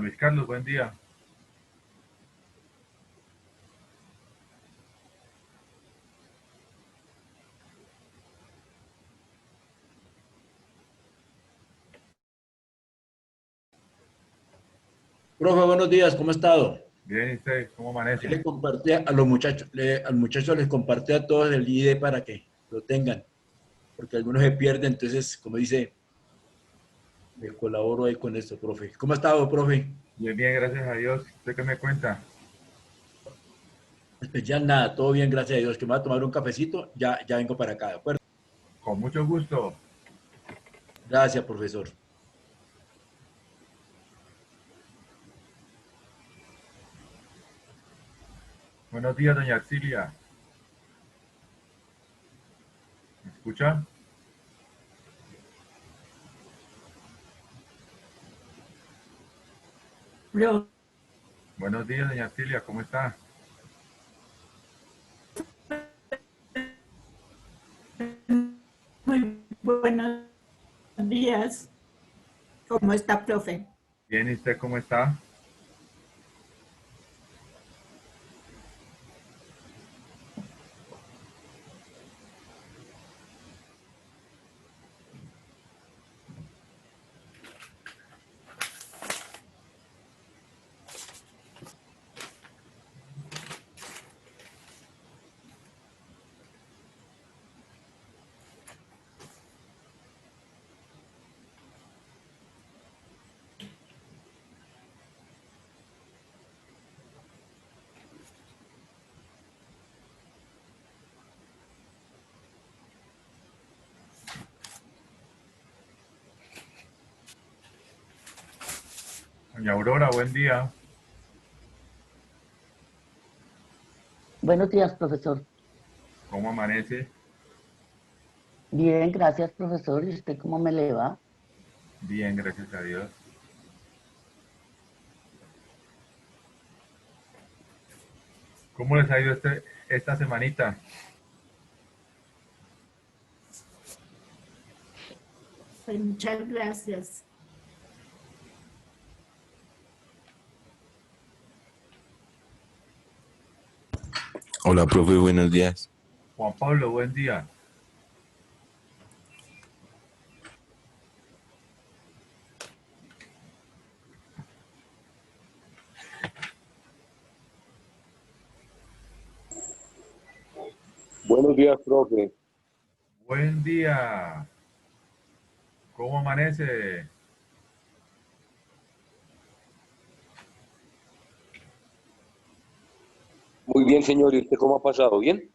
Juan Luis Carlos, buen día. Profe, buenos días, ¿cómo ha estado? Bien, ¿y usted cómo Ahí amanece? le compartí a los muchachos, al muchacho les compartí a todos el ID para que lo tengan, porque algunos se pierden, entonces, como dice, me colaboro ahí con esto, profe. ¿Cómo ha estado, profe? Bien, bien, gracias a Dios. ¿Usted qué me cuenta? Especial nada, todo bien, gracias a Dios, que me va a tomar un cafecito, ya vengo para acá, ¿de acuerdo? Con mucho gusto. Gracias, profesor. Buenos días, doña Arcilia. ¿Me escucha? Yo, Buenos días, doña Arcilia, ¿cómo está? muy buenos días. ¿Cómo está, profe? Bien, ¿y usted cómo está? Doña Aurora, buen día. Buenos días, profesor. ¿Cómo amanece? Bien, gracias, profesor. ¿Y usted cómo me le va? Bien, gracias a Dios. ¿Cómo les ha ido esta semanita? Pues muchas gracias. Hola, profe, buenos días. Juan Pablo, buen día. Buenos días, profe. Buen día. ¿Cómo amanece? Muy bien, señor. ¿Y usted cómo ha pasado? ¿Bien?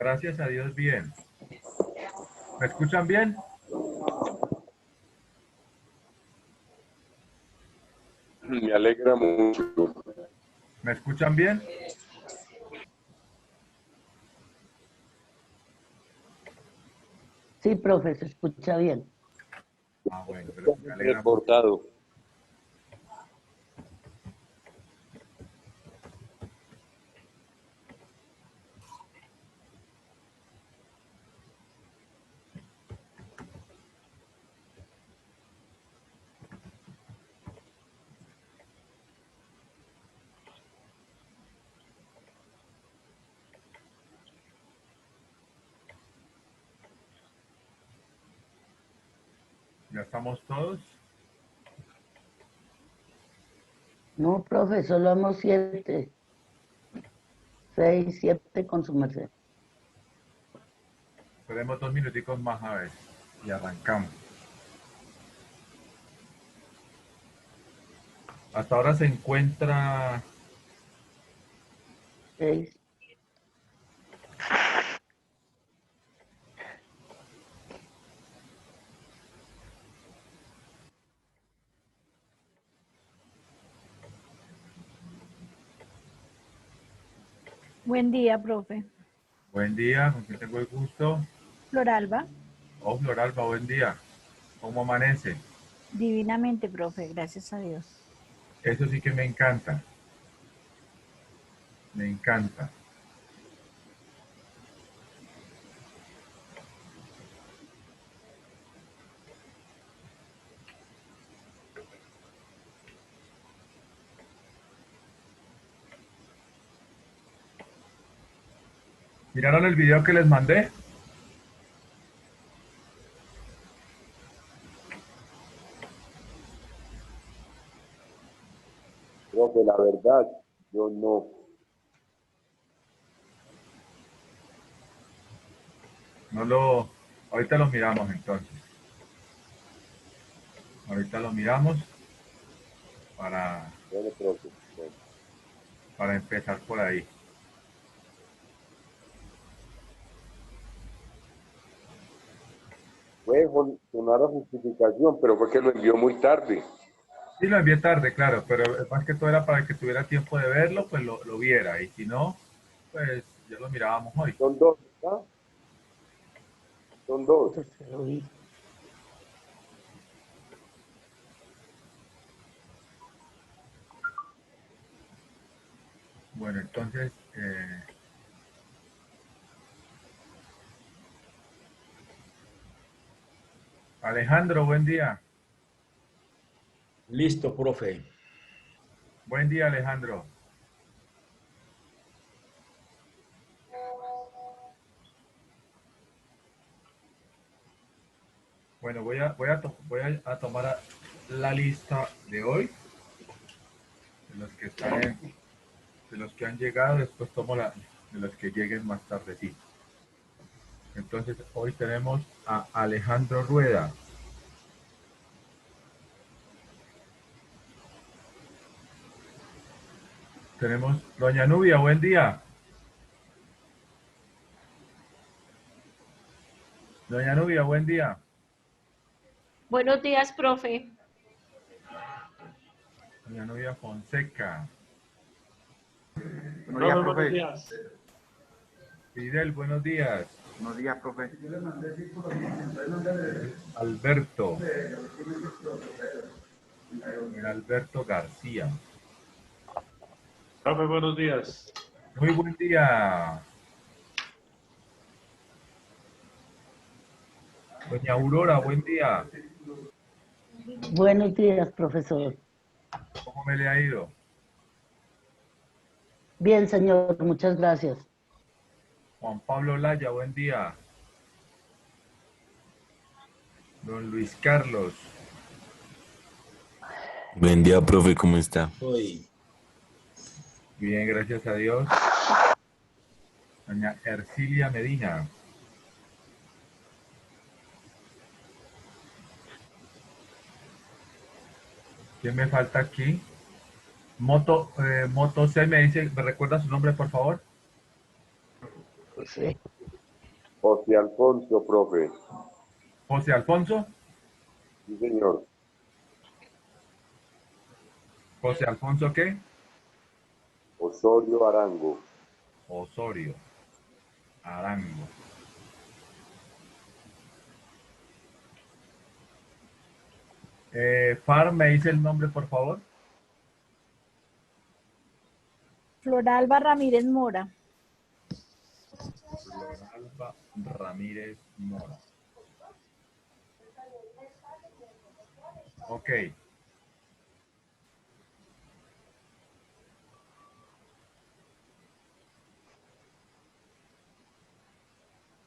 Gracias a Dios, bien. ¿Me escuchan bien? Me alegra mucho. ¿Me escuchan bien? Sí, profe, se escucha bien. Ah, bueno, pero me alegra mucho. Reportado. ¿Ya estamos todos? No, profe, solo hemos 7, 6, 7 con su merced. Esperemos 2 minuticos más a ver. Y arrancamos. Hasta ahora se encuentra 6. Buen día, profe. buen día, con quien tengo el gusto. Floralba, Oh, Floralba, buen día. ¿Cómo amanece? divinamente, profe, gracias a Dios. Eso sí que me encanta. Me encanta. ¿Miraron el video que les mandé? Profe, la verdad, yo no. No lo... Ahorita lo miramos entonces. Ahorita lo miramos para, Bueno, profe. Bueno. para empezar por ahí. Puede sonar a justificación, pero fue que lo envió muy tarde. Sí, lo envié tarde, claro, pero más que todo era para que tuviera tiempo de verlo, pues lo viera. Y si no, pues ya lo mirábamos hoy. Son dos, ¿verdad? Son dos. Entonces, lo vi. Bueno, entonces... Alejandro, buen día. Listo, profe. Buen día, Alejandro. Bueno, voy a tomar la lista de hoy, de los que están de los que han llegado, después tomo la de los que lleguen más tardecito. Entonces, hoy tenemos a Alejandro Rueda. Tenemos Doña Nubia, buen día. Doña Nubia, buen día. Buenos días, profe. Doña Nubia Fonseca. Buenos días. Fidel, buenos días. Buenos días, profe. Alberto. Alberto García. Profe, buenos días. Muy buen día. Doña Aurora, buen día. Buenos días, profesor. ¿Cómo me le ha ido? Bien, señor, muchas gracias. Juan Pablo Laya, buen día. Don Luis Carlos. Buen día, profe, ¿cómo está? Hoy. Bien, gracias a Dios. Doña Ercilia Medina. ¿Quién me falta aquí? Moto C me dice, ¿me recuerda su nombre, por favor? Sí. José Alfonso, profe. José Alfonso. Sí, señor. José Alfonso, ¿qué? Osorio Arango. Osorio. Arango. Far, ¿me dice el nombre, por favor? Floralba Ramírez Mora. Floralba Ramírez Mora. Ok.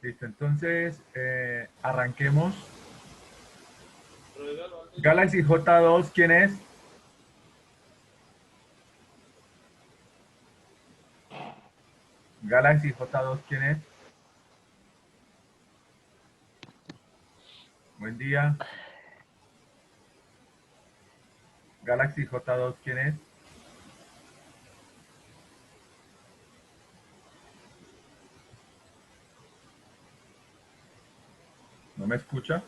Listo, entonces arranquemos. Galaxy J2, ¿quién es? Galaxy J2, ¿quién es? Buen día. Galaxy J2, ¿quién es? ¿No me escucha?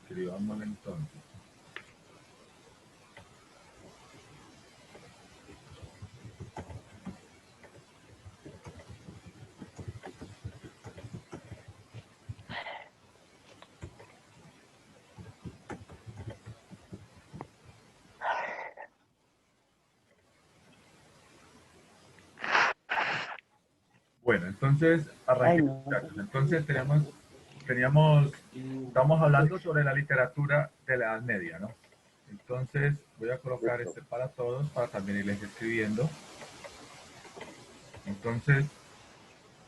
Escribámosle entonces. Bueno, entonces arranquemos. Ay, no. Entonces estamos hablando sobre la literatura de la Edad Media, ¿no? Entonces voy a colocar este para todos, para también irles escribiendo. Entonces,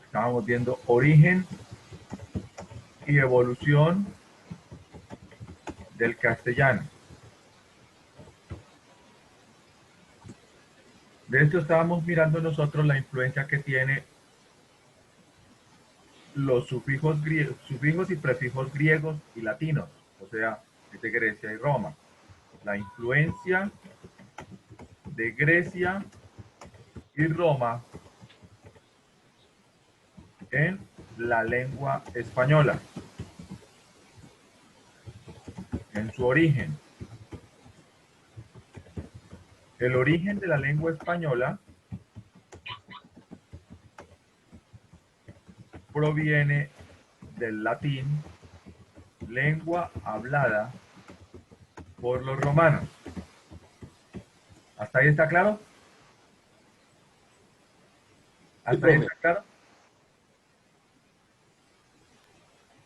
estábamos viendo origen y evolución del castellano. De esto estábamos mirando nosotros la influencia que tiene los sufijos y prefijos griegos y latinos, o sea, de Grecia y Roma. La influencia de Grecia y Roma en la lengua española, en su origen. El origen de la lengua española proviene del latín, lengua hablada por los romanos. ¿Hasta ahí está claro? ¿Hasta ahí está claro?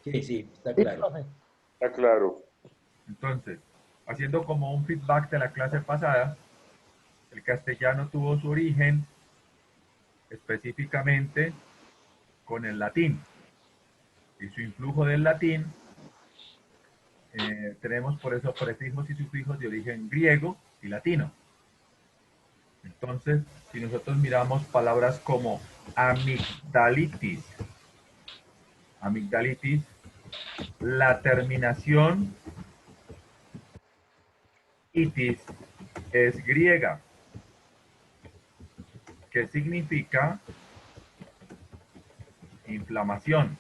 Sí, está Sí, claro. profe. Está claro. Entonces, haciendo como un feedback de la clase pasada, el castellano tuvo su origen específicamente con el latín. Y su influjo del latín, tenemos por eso prefijos y sufijos de origen griego y latino. Entonces, si nosotros miramos palabras como amigdalitis, la terminación itis es griega, que significa inflamación.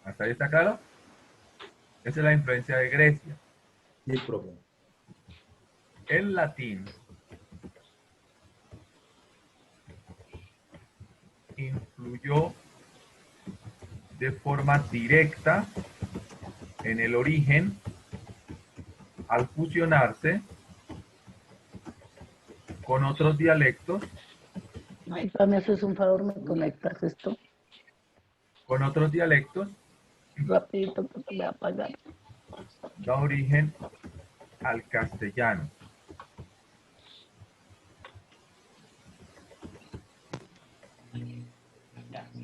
¿Hasta ahí está claro? Esa es la influencia de Grecia. Sí, profe. El latín influyó de forma directa en el origen al fusionarse con otros dialectos, Ay, me haces un favor, me conectas esto rapidito porque me va a apagar. da origen al castellano.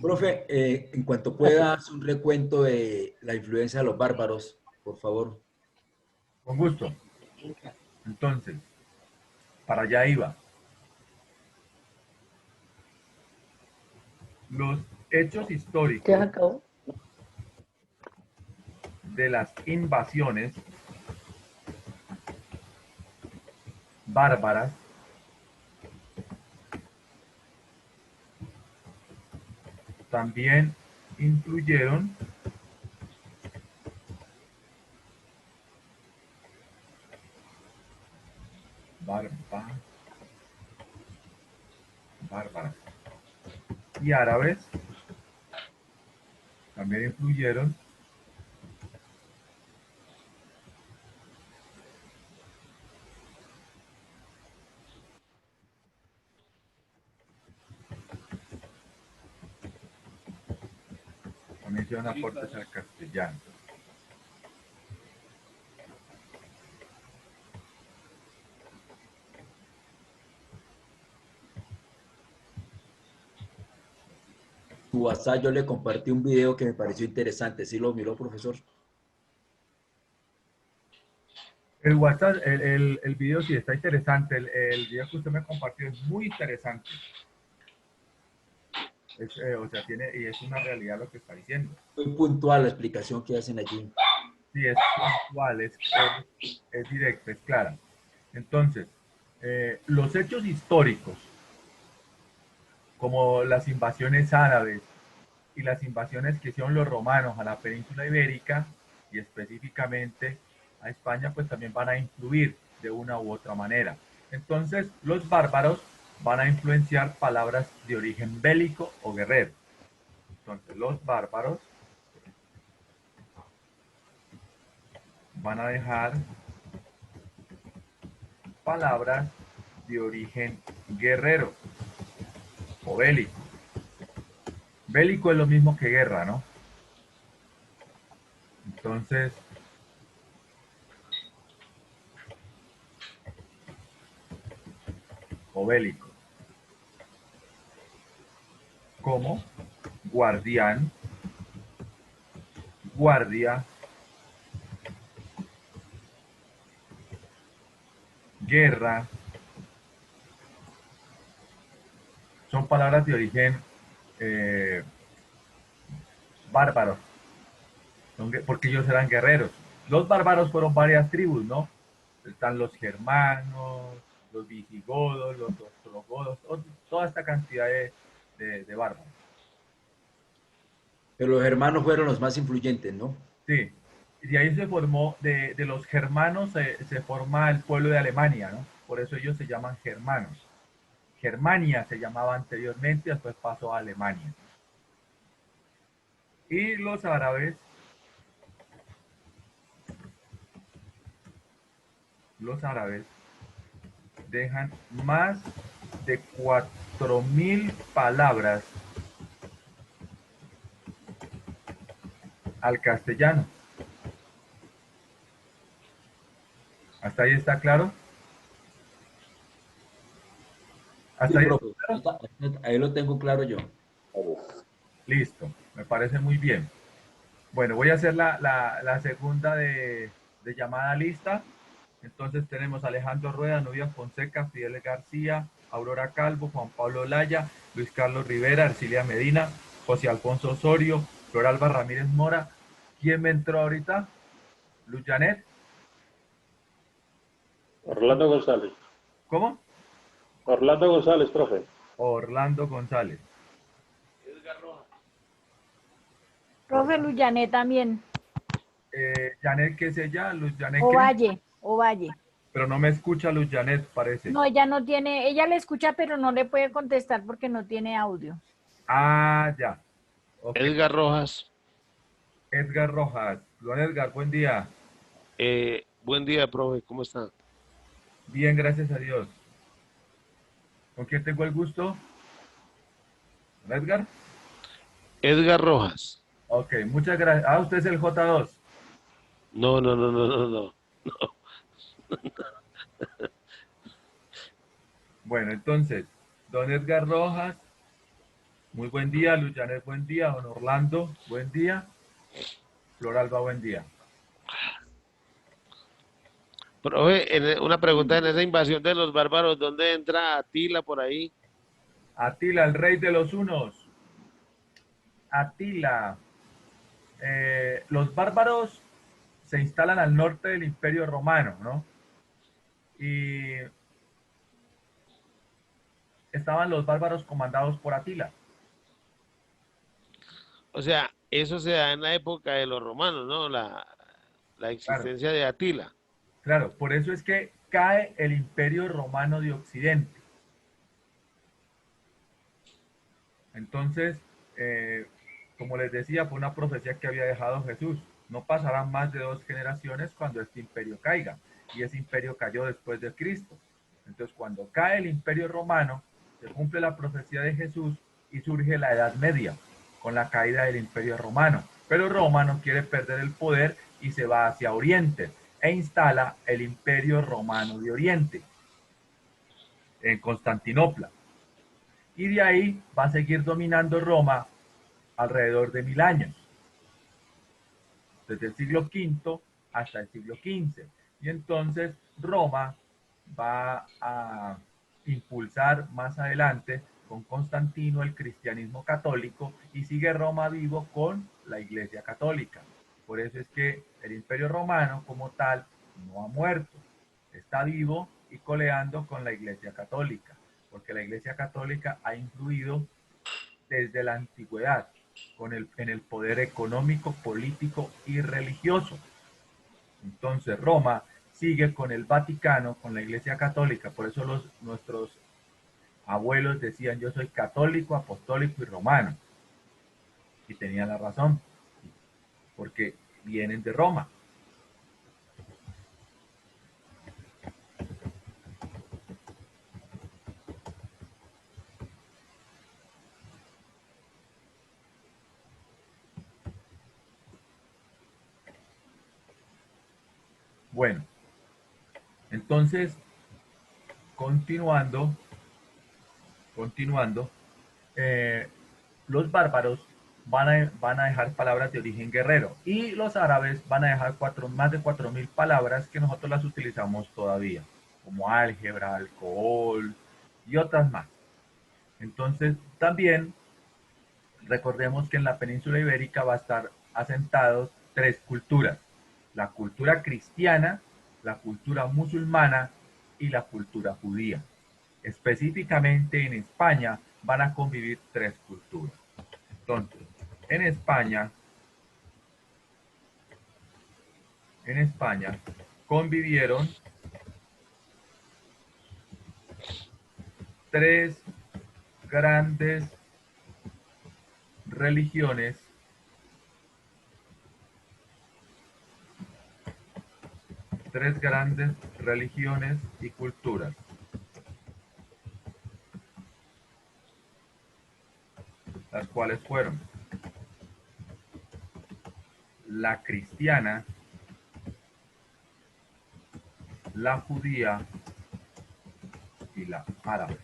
Profe, en cuanto pueda, hace un recuento de la influencia de los bárbaros, por favor. Con gusto. Entonces, para allá iba. Los hechos ¿Ya históricos acabó? de las invasiones bárbaras también influyeron bárbaras y árabes también influyeron también hicieron aportes al castellano. Tu WhatsApp yo le compartí un video que me pareció interesante. ¿Sí lo miró, profesor? El WhatsApp, el video sí está interesante. El video que usted me compartió es muy interesante. O sea, y es una realidad lo que está diciendo. Muy puntual la explicación que hacen allí. Sí, es puntual, es directa, es clara. Entonces, los hechos históricos, como las invasiones árabes y las invasiones que hicieron los romanos a la península ibérica y específicamente a España, pues también van a influir de una u otra manera. Entonces, los bárbaros van a influenciar palabras de origen bélico o guerrero. Entonces, los bárbaros van a dejar palabras de origen guerrero o bélico. Bélico es lo mismo que guerra, ¿no? Entonces, bélico, como guardián, guardia, guerra. Son palabras de origen eh, bárbaro, porque ellos eran guerreros. Los bárbaros fueron varias tribus, ¿no? Están los germanos, los visigodos, los ostrogodos, toda esta cantidad de bárbaros. Pero los hermanos fueron los más influyentes, ¿no? Sí, y de ahí se formó, de los germanos se forma el pueblo de Alemania, ¿no? Por eso ellos se llaman germanos. Germania se llamaba anteriormente, después pasó a Alemania. Y los árabes dejan más de 4000 palabras al castellano. ¿Hasta ahí está claro? ¿Hasta Sí, ahí profe. está claro? Ahí lo tengo claro yo. Listo, me parece muy bien. Bueno, voy a hacer la segunda de llamada lista. Entonces tenemos Alejandro Rueda, Nubia Fonseca, Fidel García, Aurora Calvo, Juan Pablo Laya, Luis Carlos Rivera, Arcilia Medina, José Alfonso Osorio, Floralba Ramírez Mora. ¿Quién me entró ahorita? Luz Janet. Orlando González. ¿Cómo? Orlando González, profe. Orlando González. Profe Luyané también. Janet, ¿qué es ella? Luz Janet, ¿qué? Ovalle, Ovalle. Pero no me escucha Luz Janet, parece. No, ella no tiene, ella le escucha, pero no le puede contestar porque no tiene audio. Ah, ya. Ok. Edgar Rojas, Edgar Rojas. Don Edgar, buen día. buen día, profe, ¿cómo está? Bien, gracias a Dios. ¿Con quién tengo el gusto? ¿Don Edgar? Edgar Rojas. Ok, muchas gracias. Ah, usted es el J2. No, no, no, no, no, no. Bueno, entonces, don Edgar Rojas, muy buen día. Luz Janet, buen día. Don Orlando, buen día. Floralba, buen día. Profe, una pregunta en esa invasión de los bárbaros, ¿dónde entra Atila por ahí? Atila, el rey de los hunos. Atila. Los bárbaros se instalan al norte del Imperio Romano, ¿no? Y estaban los bárbaros comandados por Atila. O sea, eso se da en la época de los romanos, ¿no? La Claro, existencia de Atila. claro, por eso es que cae el Imperio Romano de Occidente. Entonces, como les decía, fue una profecía que había dejado Jesús. No pasarán más de 2 generaciones cuando este imperio caiga. Y ese imperio cayó después de Cristo. Entonces, cuando cae el Imperio Romano, se cumple la profecía de Jesús y surge la Edad Media con la caída del Imperio Romano. Pero Roma no quiere perder el poder y se va hacia Oriente e instala el Imperio Romano de Oriente en Constantinopla. Y de ahí va a seguir dominando Roma alrededor de 1000 años, desde el siglo V hasta el siglo XV. Y entonces Roma va a impulsar más adelante con Constantino el cristianismo católico y sigue Roma vivo con la Iglesia Católica. Por eso es que el Imperio Romano como tal no ha muerto, está vivo y coleando con la Iglesia Católica, porque la Iglesia Católica ha influido desde la antigüedad en el poder económico, político y religioso. Entonces Roma sigue con el Vaticano, con la Iglesia Católica, por eso nuestros abuelos decían yo soy católico, apostólico y romano. Y tenían la razón, porque vienen de Roma. Bueno, entonces, continuando, continuando, los bárbaros van a dejar palabras de origen guerrero y los árabes van a dejar más de 4.000 palabras que nosotros las utilizamos todavía, como álgebra, alcohol y otras más. Entonces, también recordemos que en la península ibérica va a estar asentados 3 culturas: la cultura cristiana, la cultura musulmana y la cultura judía. Específicamente en España van a convivir 3 culturas. Entonces, en España convivieron 3 grandes religiones y culturas. Las cuales fueron la cristiana, la judía y la árabe.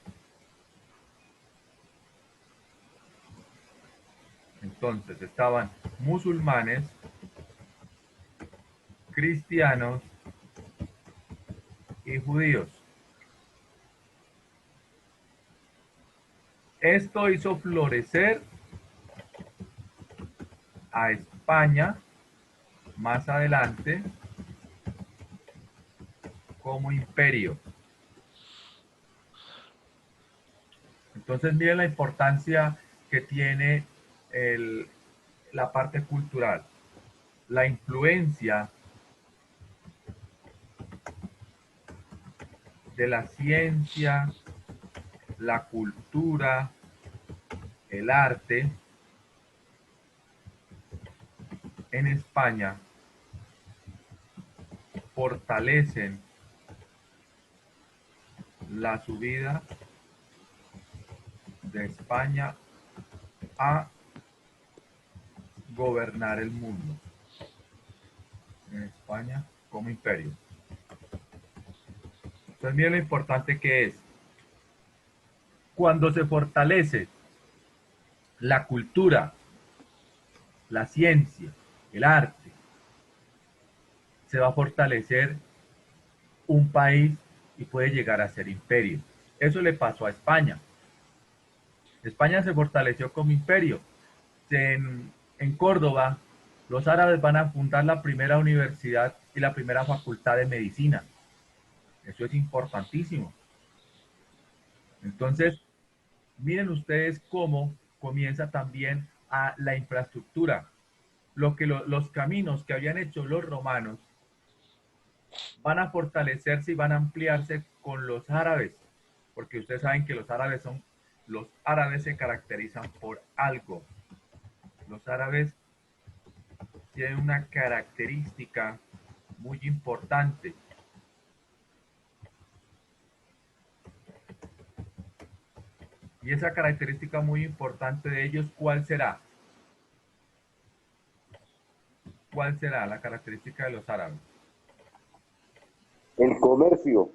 Entonces estaban musulmanes, cristianos y judíos. Esto hizo florecer a España más adelante como imperio. Entonces miren la importancia que tiene la parte cultural, la influencia de la ciencia, la cultura, el arte en España fortalecen la subida de España a gobernar el mundo. En España como imperio. Entonces miren lo importante que es. Cuando se fortalece la cultura, la ciencia, el arte, se va a fortalecer un país y puede llegar a ser imperio. Eso le pasó a España. España se fortaleció como imperio. En Córdoba, los árabes van a fundar la primera universidad y la primera facultad de medicina. Eso es importantísimo. Entonces, miren ustedes cómo comienza también a la infraestructura. Los caminos que habían hecho los romanos van a fortalecerse y van a ampliarse con los árabes, porque ustedes saben que los árabes se caracterizan por algo. Los árabes tienen una característica muy importante. Y esa característica muy importante de ellos, ¿cuál será? ¿Cuál será la característica de los árabes? El comercio.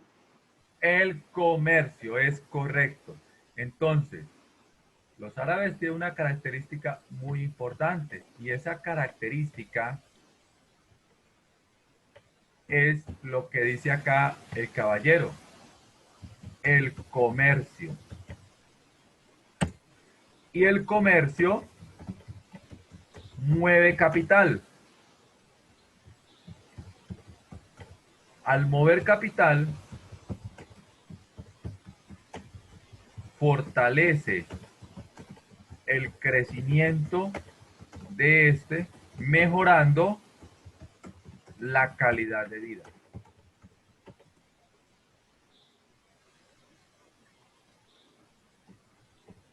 El comercio, es correcto. Entonces, los árabes tienen una característica muy importante y esa característica es lo que dice acá el caballero, el comercio. Y el comercio mueve capital. Al mover capital, fortalece el crecimiento de este, mejorando la calidad de vida.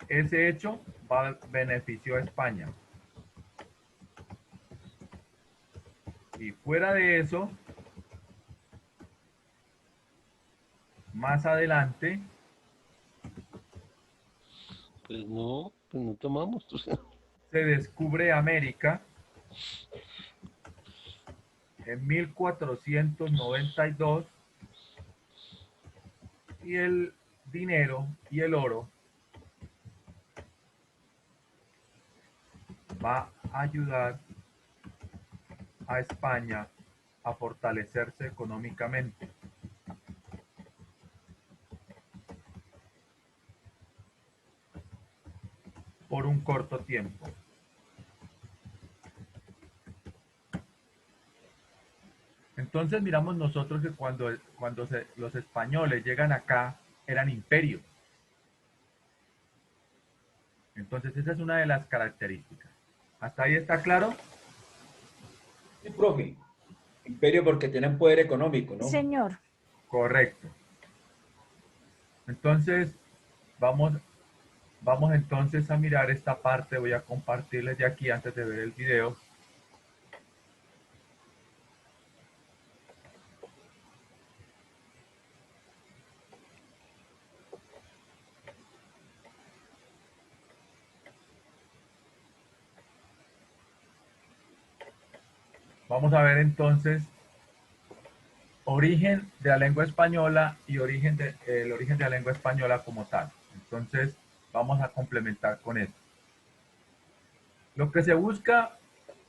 Ese hecho benefició a España. Y fuera de eso, más adelante, Pues no tomamos. se descubre América en 1492 y el dinero y el oro va a ayudar a España a fortalecerse económicamente. Por un corto tiempo. Entonces miramos nosotros que cuando los españoles llegan acá, eran imperio. Entonces esa es una de las características. ¿Hasta ahí está claro? Sí, profe. Imperio porque tienen poder económico, ¿no? Señor. Correcto. Entonces, vamos entonces a mirar esta parte. Voy a compartirles de aquí antes de ver el video. Vamos a ver entonces origen de la lengua española y el origen de la lengua española como tal. Entonces, vamos a complementar con esto. Lo que se busca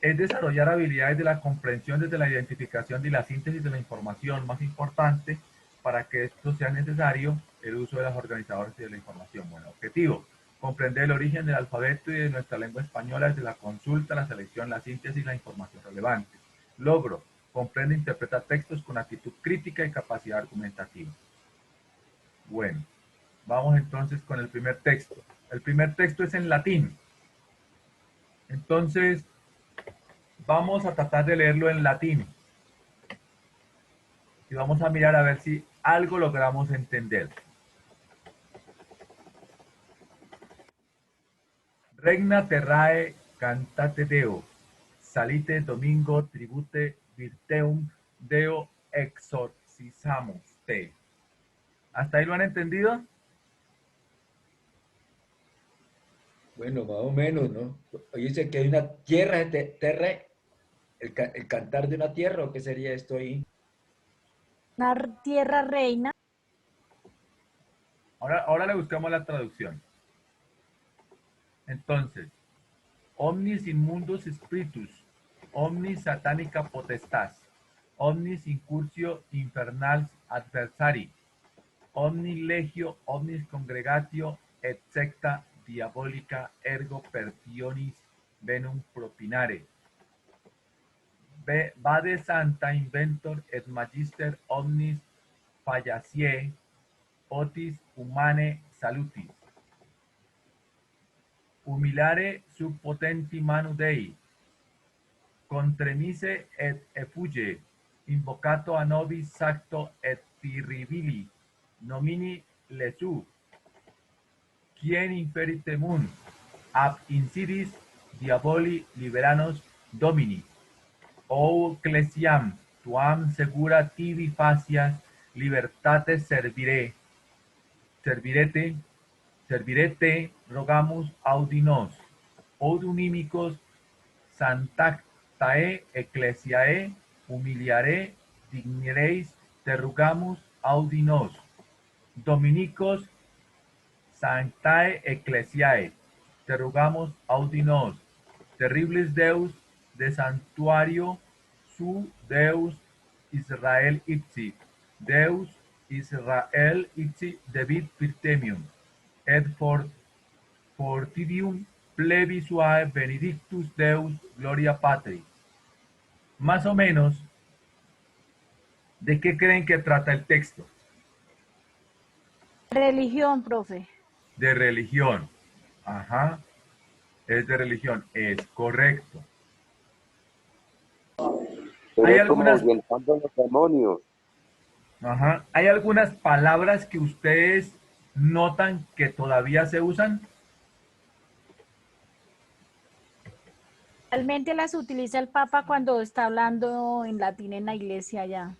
es desarrollar habilidades de la comprensión desde la identificación y la síntesis de la información más importante para que esto sea necesario el uso de los organizadores y de la información. Bueno, objetivo, comprender el origen del alfabeto y de nuestra lengua española desde la consulta, la selección, la síntesis y la información relevante. Logro, comprende e interpreta textos con actitud crítica y capacidad argumentativa. Bueno, vamos entonces con el primer texto. El primer texto es en latín. Entonces, vamos a tratar de leerlo en latín. Y vamos a mirar a ver si algo logramos entender. Regna terrae cantate Deo, salite domingo tribute virteum Deo exorcizamus te. ¿Hasta ahí lo han entendido? Bueno, más o menos, ¿no? Oye, dice que hay una tierra, terra, el cantar de una tierra, ¿o qué sería esto ahí? Una tierra reina. Ahora le buscamos la traducción. Entonces, omnis inmundus spiritus, omnis satanica potestas, omnis incursio infernals adversari, omnis legio, omnis congregatio, et secta diabolica ergo pertionis venum propinare. Vade santa inventor et magister omnis fallacie, otis humane salutis. Humilare sub potenti manu Dei, contremise et effuge, invocato a nobis sacto et terribili, nomini Lesu, quien inferite mun, ab insidis diaboli liberanos domini, o ecclesiam, tuam segura tibi facias libertate servirete, rogamus audi nos, od unimicos sanctae ecclesiae humiliare dignereis te rogamus audi nos, dominicos sanctae ecclesiae te rogamos audi nos, terribles Deus de santuario su Deus Israel ipsi, Deus Israel ipsi debit virtemium, et fortidium plebi suae benedictus Deus gloria patri. Más o menos, ¿de qué creen que trata el texto? Religión, profe. De religión. Ajá. Es de religión. Es correcto. Pero Hay es como algunas, ahuyentando a los demonios. ajá, hay algunas palabras que ustedes notan que todavía se usan. Realmente las utiliza el Papa cuando está hablando en latín en la iglesia allá.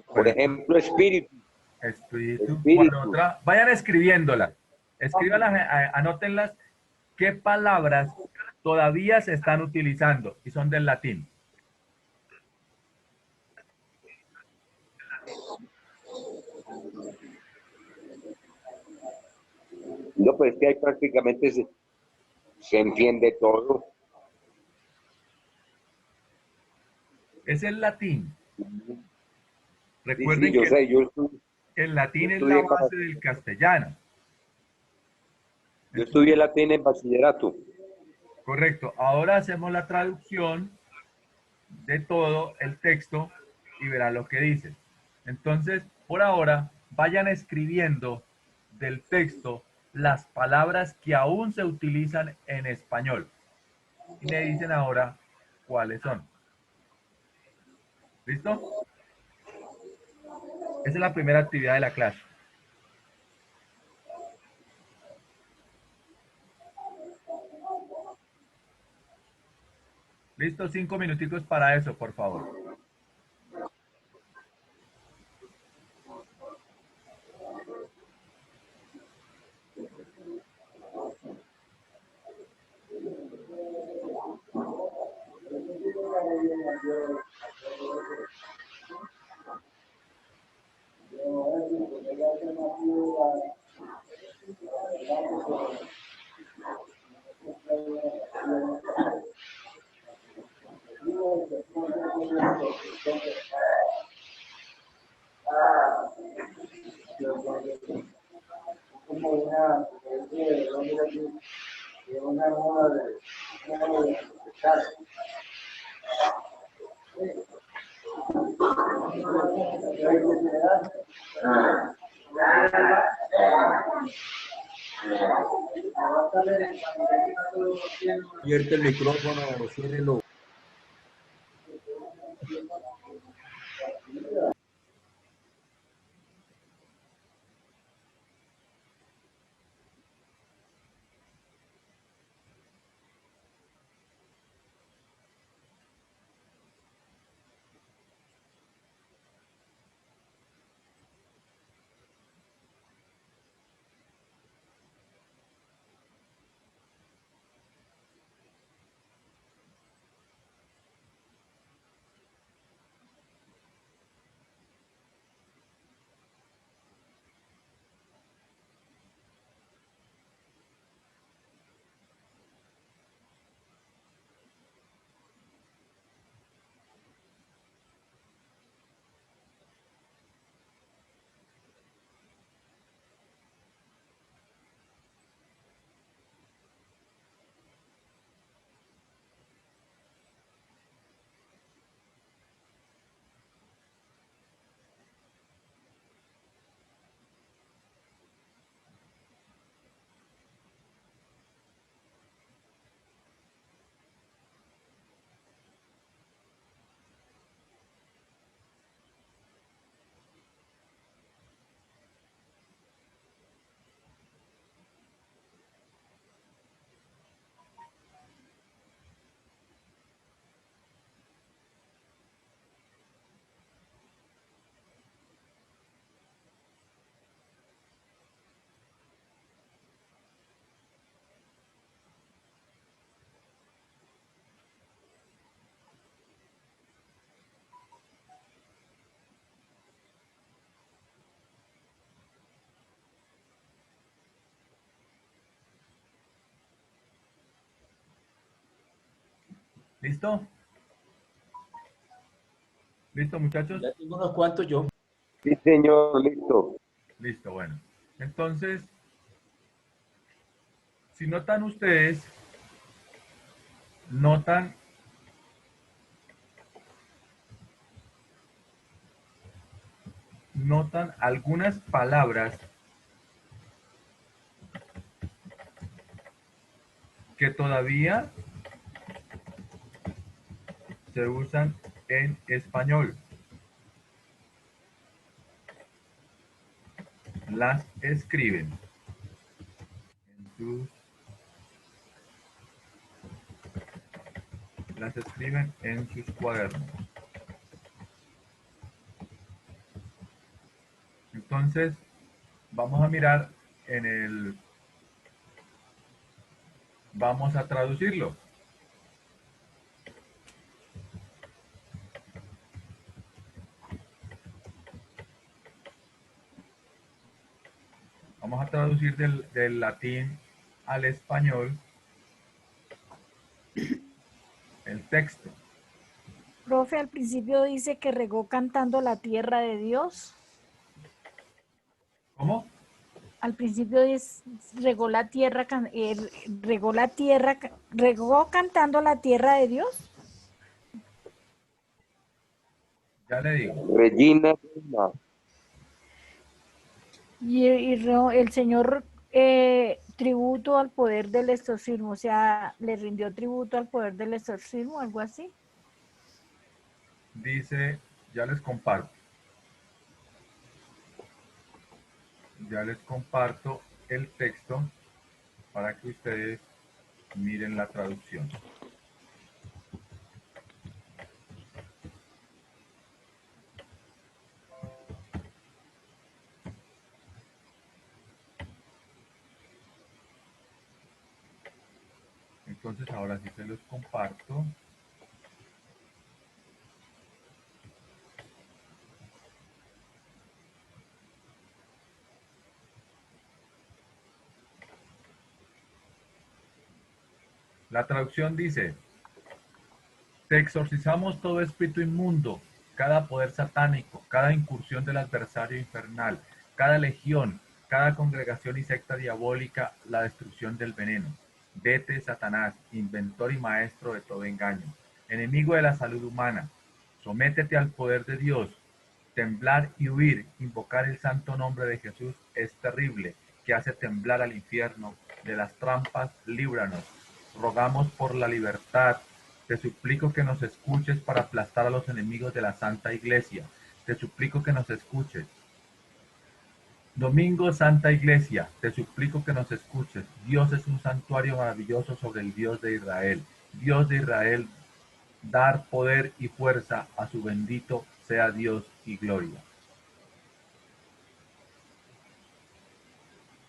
Por ejemplo, espíritu. Espíritu. Espíritu. Bueno, otra. Vayan escribiéndolas. Escríbanlas, anótenlas. ¿Qué palabras todavía se están utilizando y son del latín? No, pues es que ahí prácticamente se entiende todo. Es el latín. Sí, sí, Recuerden yo que sé, el yo latín es la estudié para, base del castellano. yo Entonces, estudié latín en bachillerato. correcto. Ahora hacemos la traducción de todo el texto y verá lo que dice. Entonces, por ahora, vayan escribiendo del texto las palabras que aún se utilizan en español. Y me dicen ahora cuáles son. ¿Listo? Esa es la primera actividad de la clase. ¿Listo? 5 minuticos para eso, por favor. Abierto el micrófono, ciérrelo. ¿Listo? ¿Listo, muchachos? Ya tengo unos cuantos yo. Sí, señor, listo. Listo, bueno. Entonces, si notan ustedes, notan algunas palabras que todavía se usan en español. Las escriben en sus cuadernos. Entonces, vamos a mirar vamos a traducirlo. Vamos vamos a traducir del latín al español el texto. Profe, al principio dice que regó cantando la tierra de Dios. ¿Cómo? Al principio regó la tierra, regó cantando la tierra de Dios. Ya le digo. Regina. Y el Señor tributo al poder del exorcismo, o sea, le rindió tributo al poder del exorcismo, algo así. Dice, ya les comparto. Ya les comparto el texto para que ustedes miren la traducción. Entonces ahora sí se los comparto. La traducción dice, te exorcizamos todo espíritu inmundo, cada poder satánico, cada incursión del adversario infernal, cada legión, cada congregación y secta diabólica, la destrucción del veneno. Vete, Satanás, inventor y maestro de todo engaño, enemigo de la salud humana, sométete al poder de Dios. Temblar y huir, invocar el santo nombre de Jesús es terrible, que hace temblar al infierno. De las trampas, líbranos. Rogamos por la libertad. Te suplico que nos escuches para aplastar a los enemigos de la Santa Iglesia. Te suplico que nos escuches. Domingo, Santa Iglesia, te suplico que nos escuches. Dios es un santuario maravilloso sobre el Dios de Israel. Dios de Israel, dar poder y fuerza a su bendito sea Dios y gloria.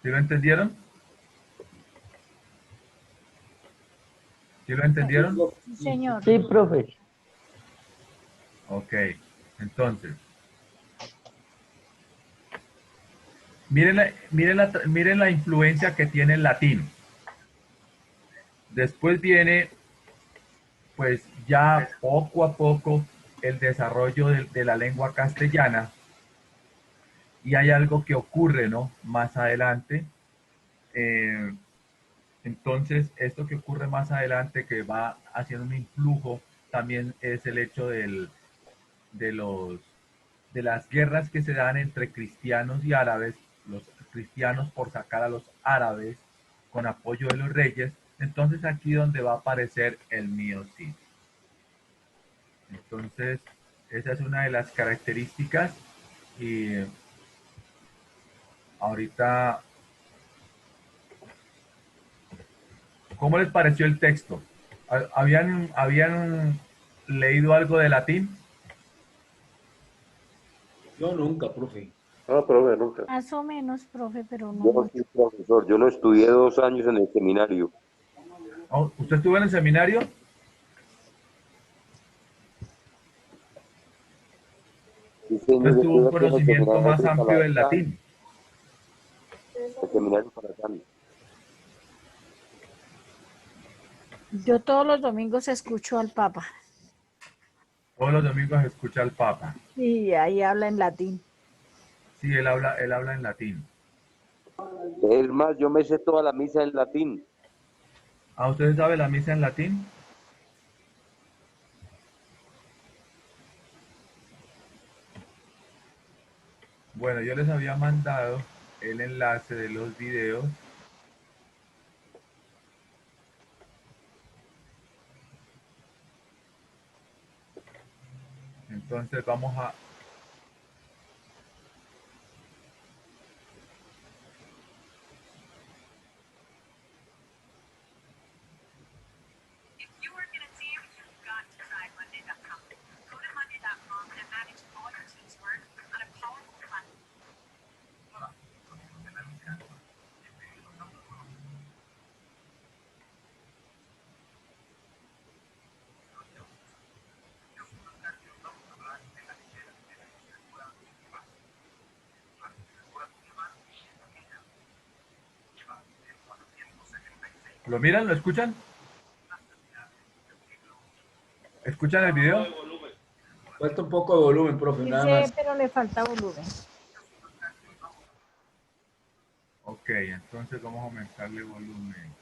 ¿Sí lo entendieron? ¿Sí lo entendieron? Sí, señor. Sí, profe. Ok, entonces, miren la influencia que tiene el latín. Después viene, pues ya poco a poco, el desarrollo de la lengua castellana, y hay algo que ocurre, ¿no? Más adelante. Entonces, esto que ocurre más adelante, que va haciendo un influjo, también es el hecho de las guerras que se dan entre cristianos y árabes, los cristianos por sacar a los árabes con apoyo de los reyes. Entonces aquí donde va a aparecer el mío sí. Entonces, esa es una de las características y ahorita, ¿cómo les pareció el texto? ¿Habían leído algo de latín? Yo nunca, profe. No, profe, nunca. Más o menos, profe, pero no Yo no mucho. soy profesor, yo lo estudié 2 años en el seminario. Oh, ¿usted estuvo en el seminario? Sí, señor, Entonces yo tuvo un estuve aquí en el conocimiento seminario más de amplio del Salazar, latín. el seminario Salazar. Yo todos los domingos escucho al Papa Todos los domingos escucha al Papa. y ahí habla en latín. Sí, él habla en latín. Es más, yo me sé toda la misa en latín. ¿Ah, usted sabe la misa en latín? Bueno, yo les había mandado el enlace de los videos. Entonces vamos a... ¿Lo miran? ¿Lo escuchan? ¿Escuchan el video? Falta un poco de volumen, profe, nada Dice, más. pero le falta volumen. Ok, entonces vamos a aumentarle volumen.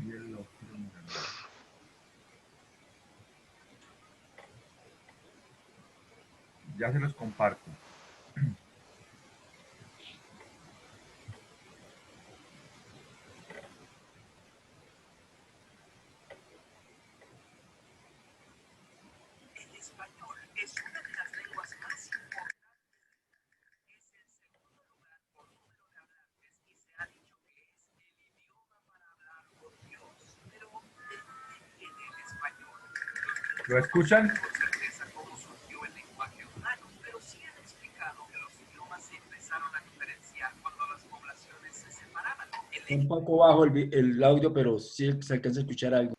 Y el otro, ya se los comparto. ¿Lo escuchan? Un poco bajo el audio, pero sí se alcanza a escuchar algo.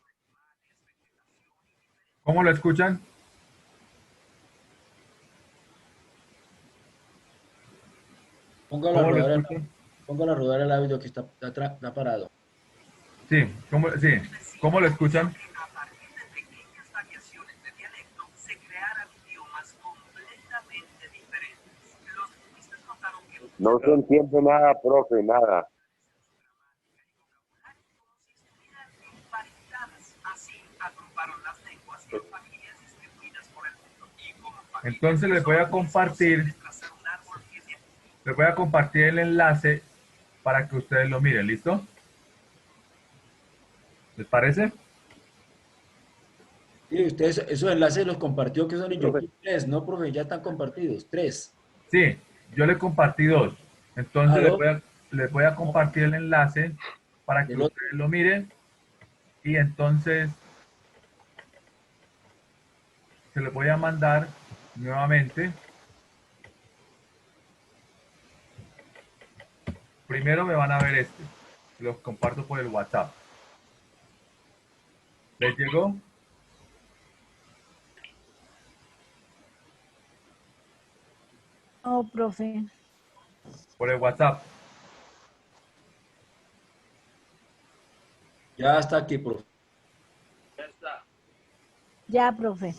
¿Cómo lo escuchan? Póngalo a ¿Cómo lo rodar, escuchan? póngalo a rodar el audio que está parado. Sí, ¿cómo lo escuchan? No se entiende nada, profe, nada. Entonces les voy a compartir el enlace para que ustedes lo miren, ¿listo? ¿Les parece? Sí, ustedes esos enlaces los compartió que son en Profe, YouTube 3, ¿no, profe? Ya están compartidos, 3. Sí, yo le compartí 2. Ah, Entonces 2 les voy a compartir el enlace para que del otro. ustedes lo miren y entonces se los voy a mandar nuevamente. Primero me van a ver este. Los comparto por el WhatsApp. ¿Les llegó? No, profe. Por el WhatsApp. Ya está aquí, profe. Ya, profe.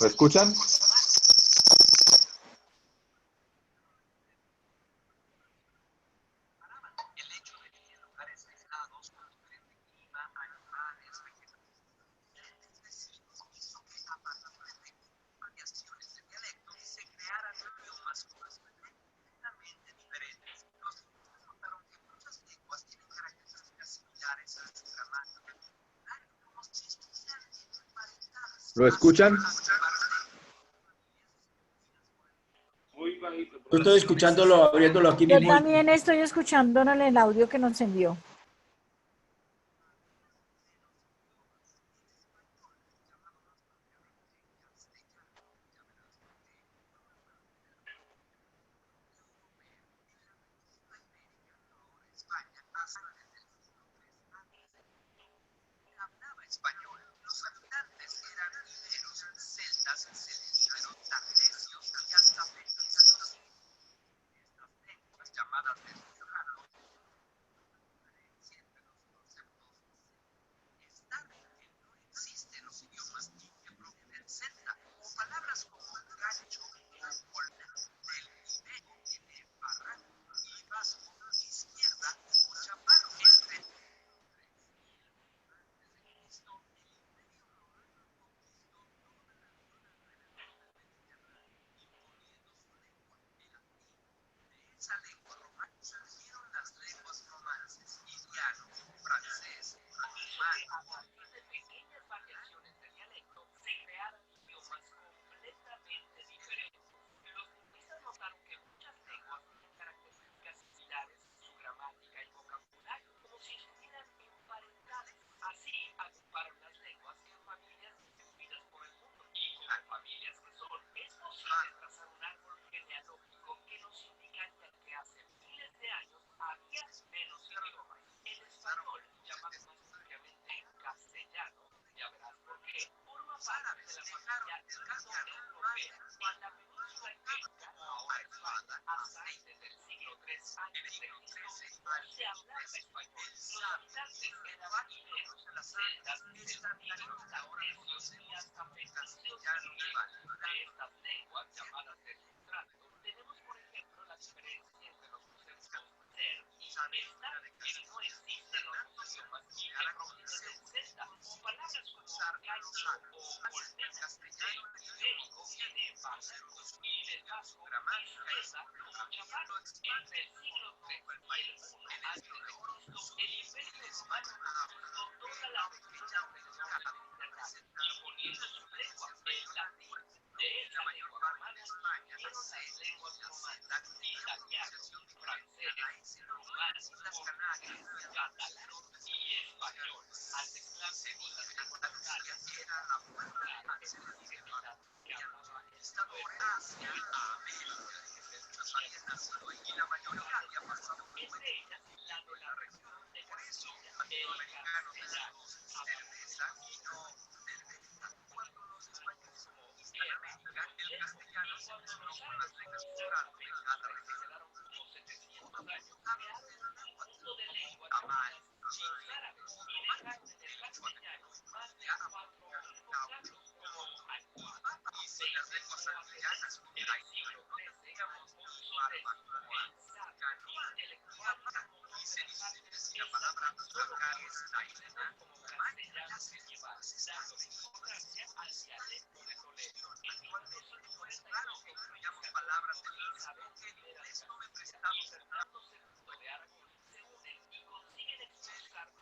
¿Lo escuchan? ¿Lo escuchan? Yo estoy escuchándolo, abriéndolo aquí Yo mismo. también estoy escuchando en el audio que nos envió.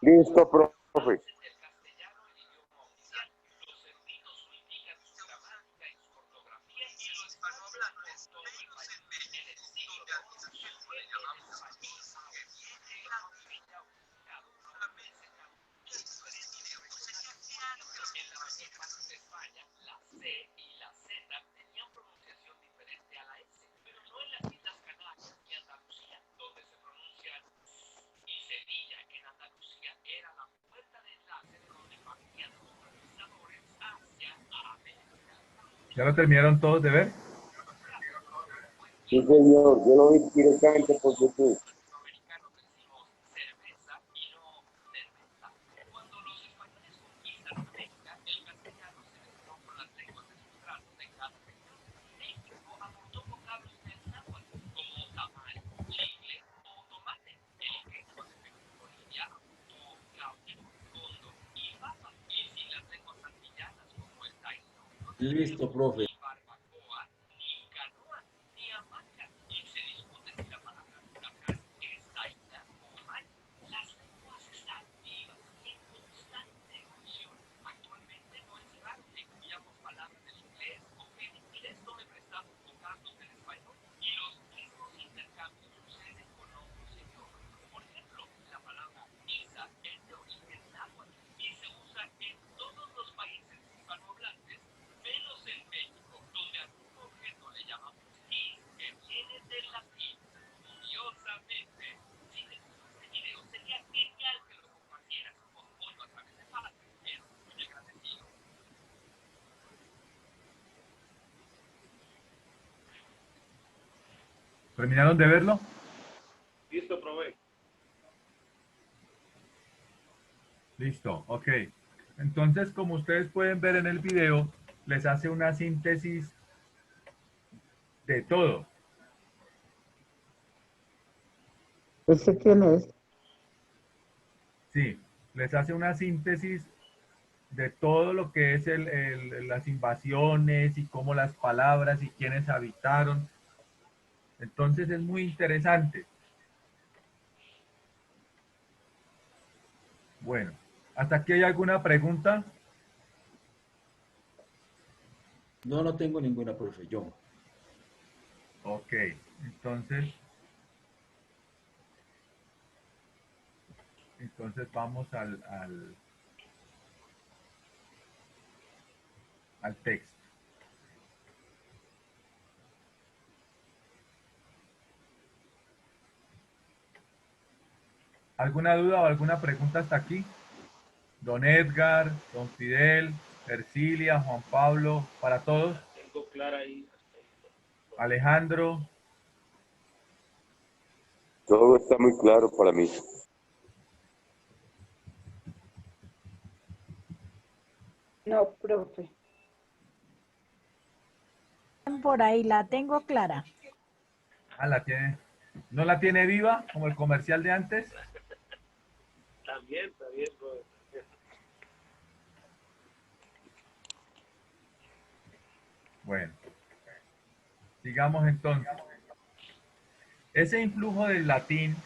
Listo, profe. ¿Ya lo terminaron todos de ver? Sí, señor, yo lo vi directamente por YouTube. Listo, profe. ¿Terminaron de verlo? Listo, profe. Listo, ok. Entonces, como ustedes pueden ver en el video, les hace una síntesis de todo. ¿Ese quién es? Sí, les hace una síntesis de todo lo que es las invasiones y cómo las palabras y quiénes habitaron. Entonces es muy interesante. Bueno, ¿hasta aquí hay alguna pregunta? No, no tengo ninguna, profe. Yo. Ok, entonces vamos al texto. ¿Alguna duda o alguna pregunta hasta aquí? Don Edgar, Don Fidel, Ercilia, Juan Pablo, para todos. Tengo clara ahí. Alejandro, Todo está muy claro para mí. No, profe. Por ahí la tengo clara. la tiene. ¿No la tiene viva como el comercial de antes? También, profe. Bueno, sigamos entonces. Ese influjo del latín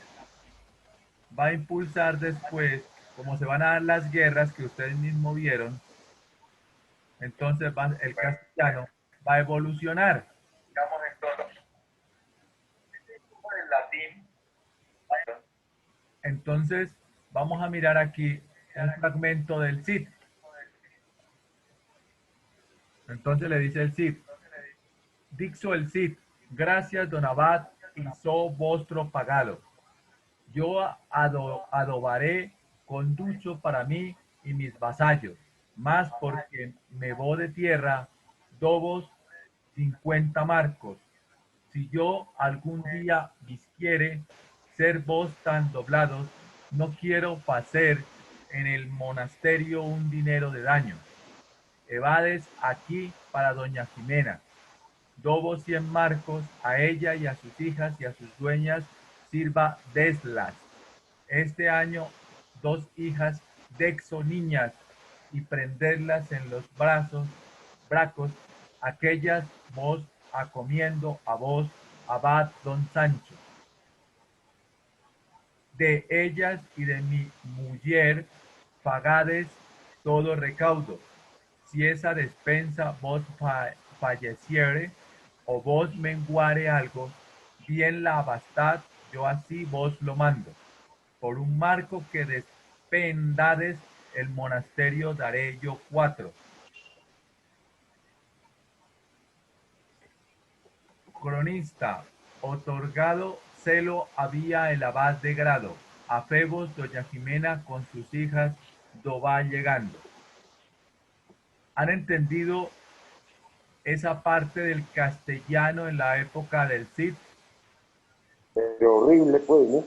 va a impulsar después, como se van a dar las guerras que ustedes mismos vieron, entonces el castellano va a evolucionar. Sigamos entonces. Ese influjo del latín. Entonces, vamos a mirar aquí un fragmento del Cid. Entonces le dice el Cid, Dixo el Cid, gracias don Abad, hizo vostro pagado. Yo adobaré con ducho para mí y mis vasallos, más porque me voy de tierra, dobos 50 marcos. Si yo algún día quisiere ser vos tan doblados, no quiero hacer en el monasterio un dinero de daño. Evades aquí para doña Jimena. Dobo 100 marcos a ella y a sus hijas y a sus dueñas sirva deslas. Este año 2 hijas dexo niñas y prenderlas en los bracos, aquellas vos acomiendo a vos, abad don Sancho. De ellas y de mi mujer pagades todo recaudo. Si esa despensa vos falleciere o vos menguare algo, bien la abastad, yo así vos lo mando. Por un marco que despendades, el monasterio daré yo 4. Cronista, otorgado celo había el abad de grado, a Febos doña Jimena con sus hijas do va llegando. ¿Han entendido esa parte del castellano en la época del Cid? Pero horrible, pues, ¿no?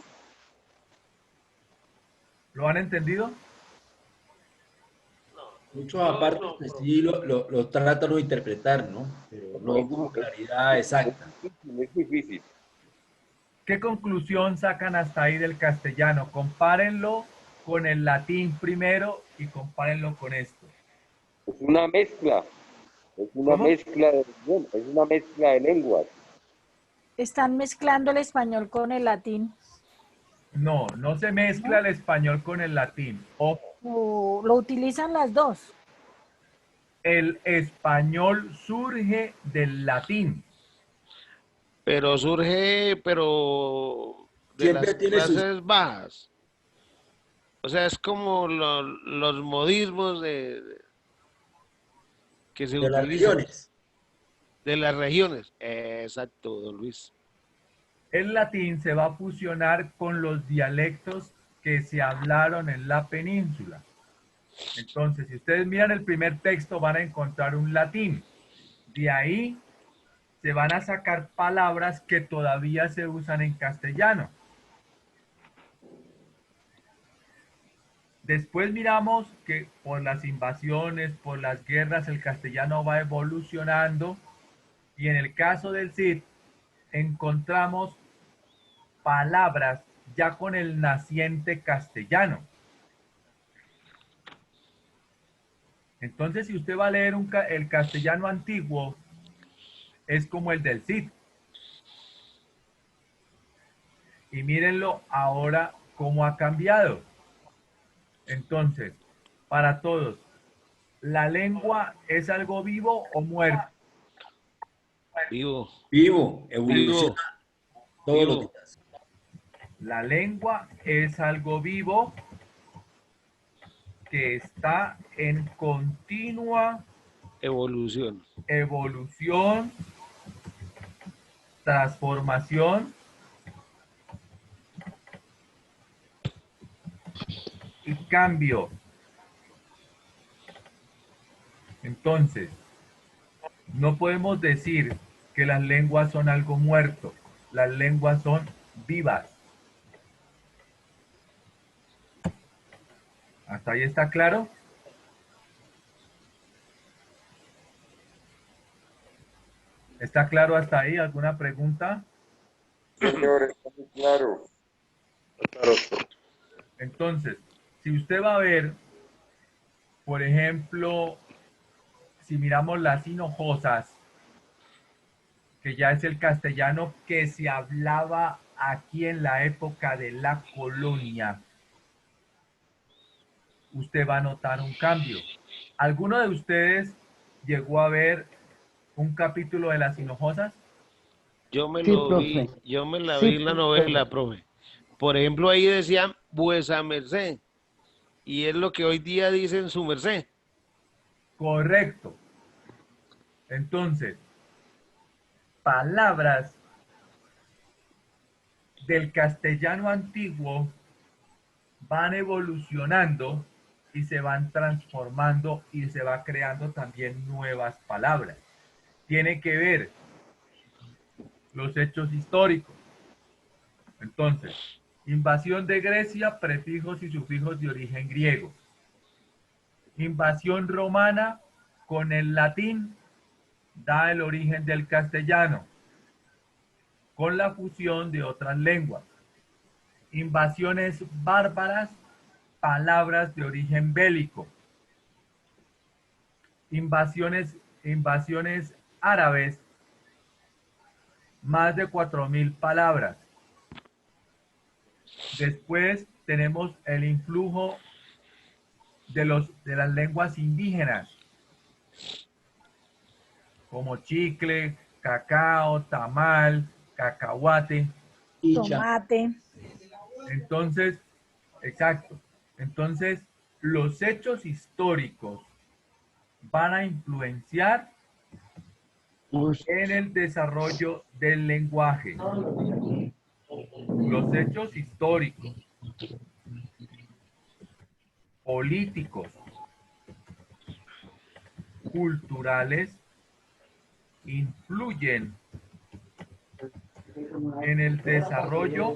¿Lo han entendido? Muchos aparte, pues sí lo tratan de interpretar, ¿no? Pero no con claridad exacta. Es difícil. ¿Qué conclusión sacan hasta ahí del castellano? Compárenlo con el latín primero y compárenlo con esto. Es una mezcla. Es una ¿Cómo? mezcla de, bueno, es una mezcla de lenguas. Están mezclando el español con el latín. No, no se mezcla el español con el latín. Ojo, O lo utilizan las dos. el español surge del latín. Pero surge, pero de Siempre las tiene sus clases bajas. O sea, es como los modismos que se de las utilizan regiones. de las regiones. Exacto, don Luis. El latín se va a fusionar con los dialectos que se hablaron en la península. Entonces, si ustedes miran el primer texto, van a encontrar un latín. De ahí se van a sacar palabras que todavía se usan en castellano. Después miramos que por las invasiones, por las guerras, el castellano va evolucionando y en el caso del Cid encontramos palabras ya con el naciente castellano. Entonces, si usted va a leer el castellano antiguo, es como el del Cid. Y mírenlo ahora cómo ha cambiado. Entonces, para todos, ¿la lengua es algo vivo o muerto? Vivo. Vivo, evoluciona todos los Vivo. días. La lengua es algo vivo que está en continua Evolución. evolución, transformación y cambio. Entonces, no podemos decir que las lenguas son algo muerto. Las lenguas son vivas. ¿Hasta ahí está claro? ¿Está claro hasta ahí? ¿Alguna pregunta? Señor, está muy claro. Claro. Entonces, si usted va a ver, por ejemplo, si miramos las hinojosas, que ya es el castellano que se hablaba aquí en la época de la colonia, usted va a notar un cambio. ¿Alguno de ustedes llegó a ver un capítulo de las hinojosas? Yo me Sí, lo vi, profe. yo me la Sí, vi en la novela, profe. Por ejemplo, ahí decían vuesa merced. Y es lo que hoy día dicen su merced. Correcto. Entonces, palabras del castellano antiguo van evolucionando y se van transformando y se va creando también nuevas palabras. Tiene que ver los hechos históricos. Entonces, invasión de Grecia, prefijos y sufijos de origen griego. Invasión romana con el latín da el origen del castellano, con la fusión de otras lenguas. Invasiones bárbaras, palabras de origen bélico. Invasiones árabes, más de 4.000 palabras. Después tenemos el influjo de las lenguas indígenas, como chicle, cacao, tamal, cacahuate. Icha. Tomate. Entonces, exacto. Entonces, los hechos históricos van a influenciar en el desarrollo del lenguaje. Los hechos históricos, políticos, culturales, influyen en el desarrollo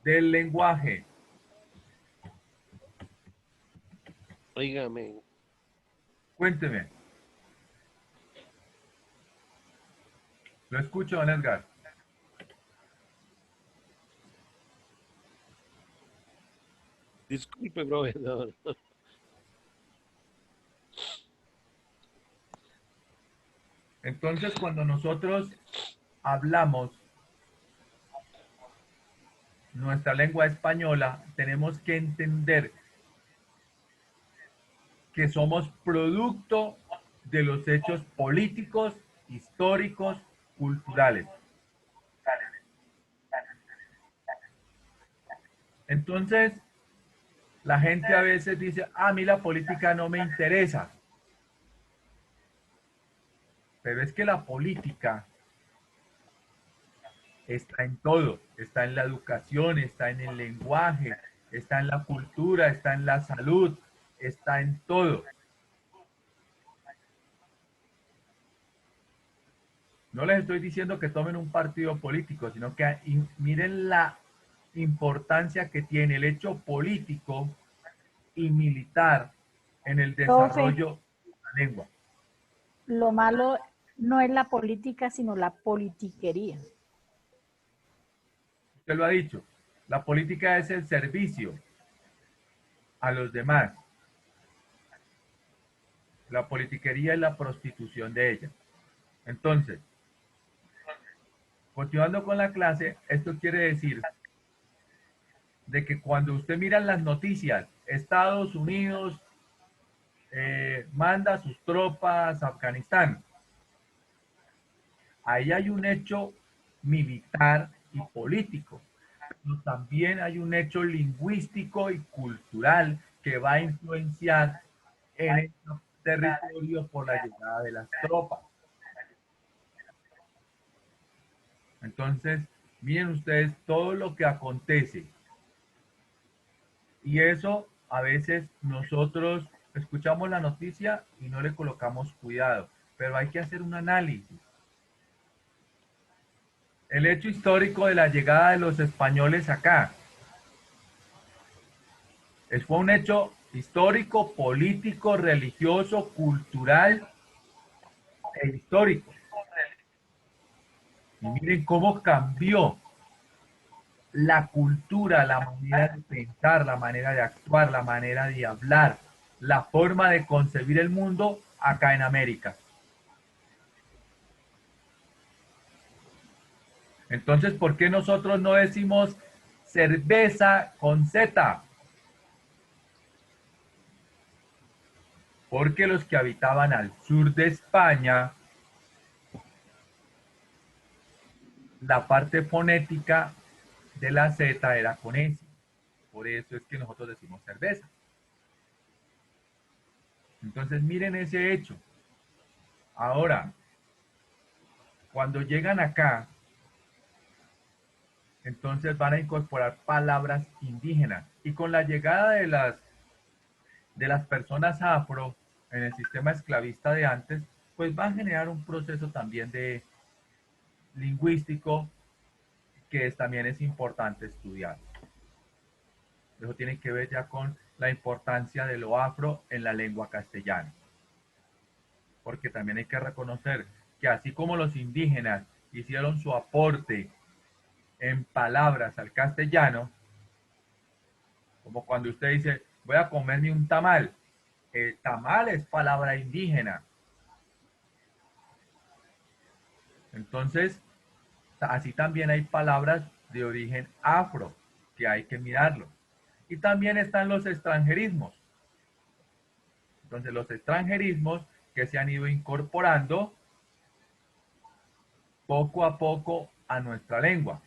del lenguaje. Óigame, Cuénteme. Lo escucho, don Edgar. disculpe, profe. No. Entonces, cuando nosotros hablamos nuestra lengua española, tenemos que entender que somos producto de los hechos políticos, históricos, culturales. Entonces, la gente a veces dice, a mí la política no me interesa. Pero es que la política está en todo, está en la educación, está en el lenguaje, está en la cultura, está en la salud, está en todo. No les estoy diciendo que tomen un partido político, sino que miren la importancia que tiene el hecho político y militar en el Profe, desarrollo de la lengua. lo malo no es la política, sino la politiquería. Usted lo ha dicho, la política es el servicio a los demás. La politiquería es la prostitución de ella. Entonces, continuando con la clase, esto quiere decir de que cuando usted mira las noticias, Estados Unidos manda sus tropas a Afganistán. Ahí hay un hecho militar y político, pero también hay un hecho lingüístico y cultural que va a influenciar en el territorio por la llegada de las tropas. Entonces, miren ustedes todo lo que acontece. Y eso a veces nosotros escuchamos la noticia y no le colocamos cuidado, pero hay que hacer un análisis. El hecho histórico de la llegada de los españoles acá fue un hecho histórico, político, religioso, cultural e histórico. Y miren cómo cambió la cultura, la manera de pensar, la manera de actuar, la manera de hablar, la forma de concebir el mundo acá en América. Entonces, ¿por qué nosotros no decimos cerveza con Z? Porque los que habitaban al sur de España, la parte fonética de la Z era con S. Por eso es que nosotros decimos cerveza. Entonces, miren ese hecho. Ahora, cuando llegan acá, entonces van a incorporar palabras indígenas. Y con la llegada de las personas afro en el sistema esclavista de antes, pues va a generar un proceso también de lingüístico que también es importante estudiar. Eso tiene que ver ya con la importancia de lo afro en la lengua castellana. Porque también hay que reconocer que así como los indígenas hicieron su aporte en palabras al castellano, como cuando usted dice, voy a comerme un tamal. El tamal es palabra indígena. Entonces, así también hay palabras de origen afro, que hay que mirarlo. Y también están los extranjerismos. Entonces, los extranjerismos que se han ido incorporando poco a poco a nuestra lengua.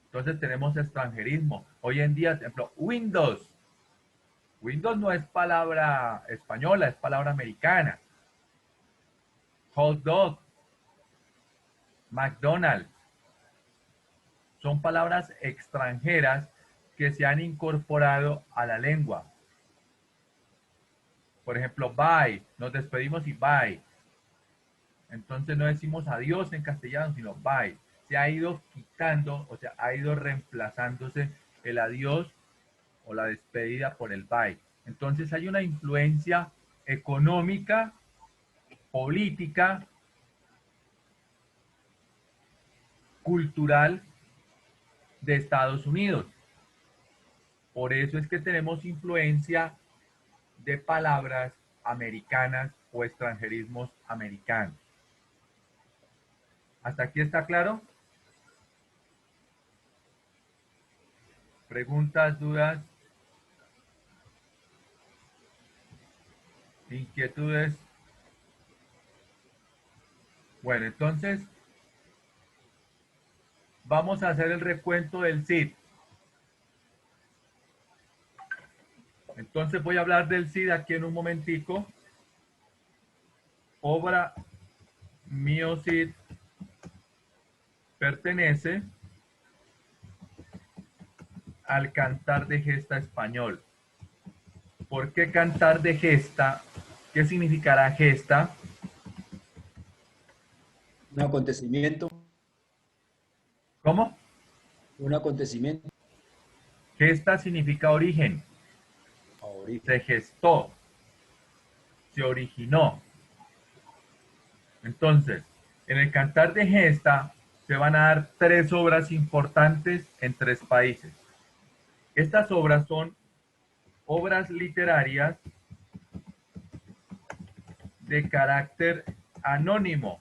Entonces tenemos extranjerismo. Hoy en día, por ejemplo, Windows. Windows no es palabra española, es palabra americana. Hot dog, McDonald's. Son palabras extranjeras que se han incorporado a la lengua. Por ejemplo, bye. Nos despedimos y bye. Entonces no decimos adiós en castellano, sino bye. Se ha ido quitando, o sea, ha ido reemplazándose el adiós o la despedida por el bye. Entonces hay una influencia económica, política, cultural de Estados Unidos. Por eso es que tenemos influencia de palabras americanas o extranjerismos americanos. ¿Hasta aquí está claro? ¿Preguntas, dudas? ¿Inquietudes? Bueno, entonces vamos a hacer el recuento del CID. Entonces voy a hablar del CID aquí en un momentico. Obra Mío Cid pertenece al cantar de gesta español. ¿Por qué cantar de gesta? ¿Qué significará gesta? Un acontecimiento, ¿Cómo? un acontecimiento. Gesta significa origen. Ahorita. Se gestó. Se originó. Entonces, en el Cantar de Gesta se van a dar 3 obras importantes en 3 países. Estas obras son obras literarias de carácter anónimo.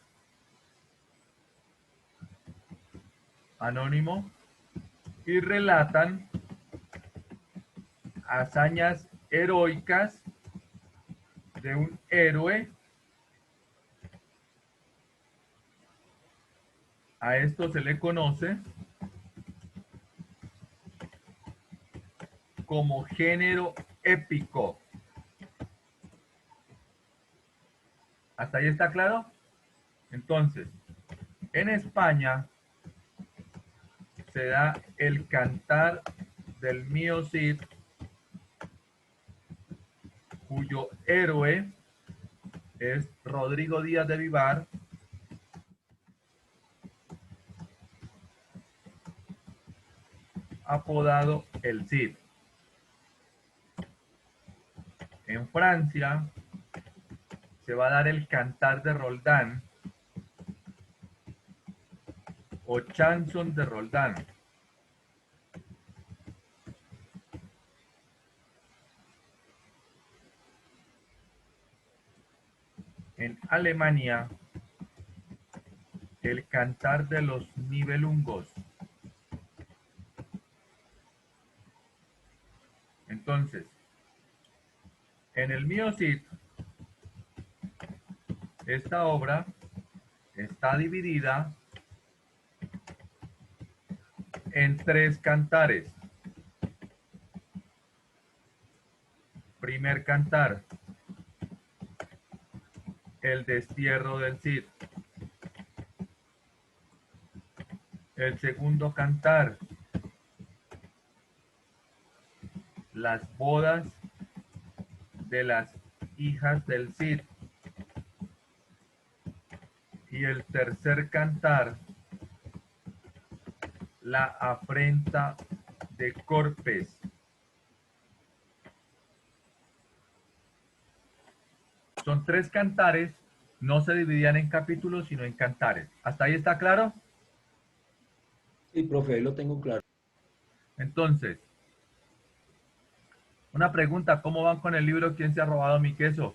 Anónimo. Y relatan hazañas heroicas de un héroe. A esto se le conoce como género épico. ¿Hasta ahí está claro? Entonces, en España se da el Cantar del Mío Cid, cuyo héroe es Rodrigo Díaz de Vivar, apodado el Cid. En Francia se va a dar el Cantar de Roldán o Chanson de Roldán. En Alemania, el Cantar de los Nibelungos. Entonces, en el Mío Cid, esta obra está dividida en 3 cantares. Primer cantar, el destierro del Cid. El segundo cantar, las bodas de las hijas del Cid. Y el tercer cantar, la afrenta de Corpes. Son 3 cantares, no se dividían en capítulos, sino en cantares. ¿Hasta ahí está claro? Sí, profe, ahí lo tengo claro. Entonces, una pregunta, ¿cómo van con el libro ¿Quién se ha robado mi queso?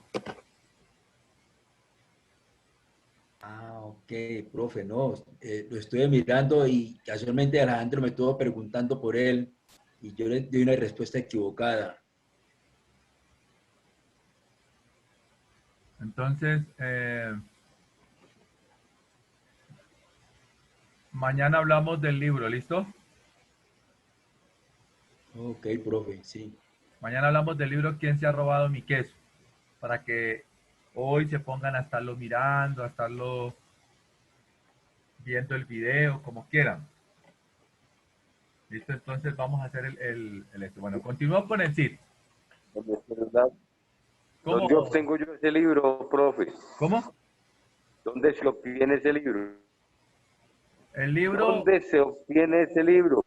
Ah, ok, profe, no, lo estuve mirando y casualmente Alejandro me estuvo preguntando por él y yo le di una respuesta equivocada. Entonces, mañana hablamos del libro, ¿listo? Ok, profe, sí. Mañana hablamos del libro ¿Quién se ha robado mi queso? Para que hoy se pongan a estarlo mirando, a estarlo viendo el video, como quieran. ¿Listo? Entonces vamos a hacer esto. Bueno, continúo con el CID. ¿Cómo? ¿Dónde obtengo yo ese libro, profe? ¿Cómo? ¿Dónde se obtiene ese libro? El libro, ¿Dónde se obtiene ese libro?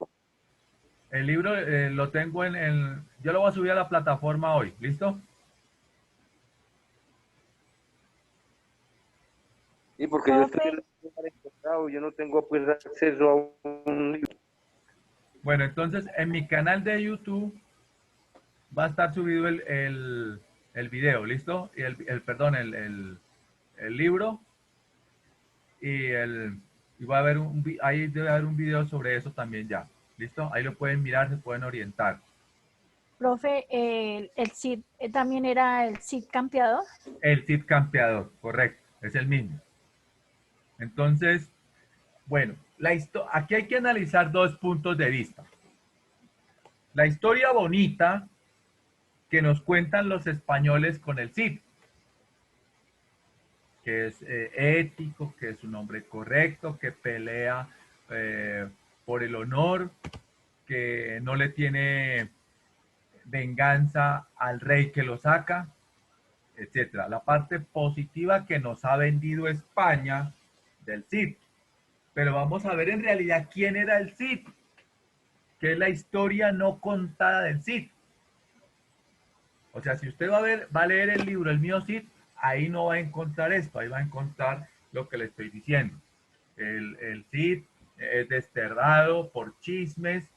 el libro lo tengo yo lo voy a subir a la plataforma hoy, ¿listo? Sí, porque yo estoy Profe, yo no tengo pues acceso a un libro. Bueno, entonces en mi canal de YouTube va a estar subido el video, ¿listo? Y perdón, el libro y va a haber ahí debe haber un video sobre eso también ya, ¿listo? Ahí lo pueden mirar, se pueden orientar. profe, el Cid también era el Cid campeador. El Cid campeador, correcto, es el mismo. Entonces, bueno, aquí hay que analizar 2 puntos de vista. La historia bonita que nos cuentan los españoles con el Cid, que es ético, que es un hombre correcto, que pelea por el honor, que no le tiene venganza al rey que lo saca, etcétera. La parte positiva que nos ha vendido España del Cid. Pero vamos a ver en realidad quién era el Cid, que es la historia no contada del Cid. O sea, si usted va a leer el libro El mío Cid, ahí no va a encontrar esto, ahí va a encontrar lo que le estoy diciendo. El Cid es desterrado por chismes,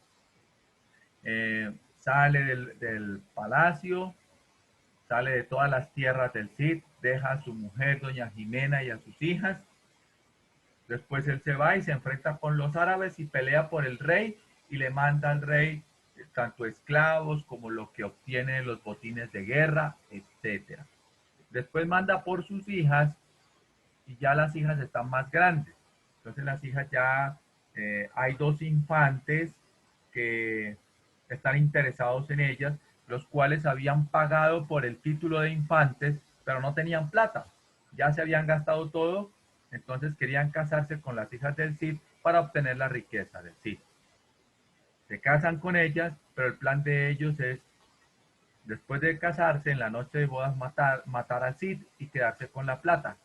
sale del palacio, sale de todas las tierras del Cid, deja a su mujer, doña Jimena, y a sus hijas. Después él se va y se enfrenta con los árabes y pelea por el rey y le manda al rey tanto esclavos como lo que obtiene de los botines de guerra, etc. Después manda por sus hijas y ya las hijas están más grandes. Entonces las hijas ya, hay dos infantes que están interesados en ellas, los cuales habían pagado por el título de infantes, pero no tenían plata. Ya se habían gastado todo, entonces querían casarse con las hijas del Cid para obtener la riqueza del Cid. Se casan con ellas, pero el plan de ellos es, después de casarse, en la noche de bodas, matar al Cid y quedarse con la plata.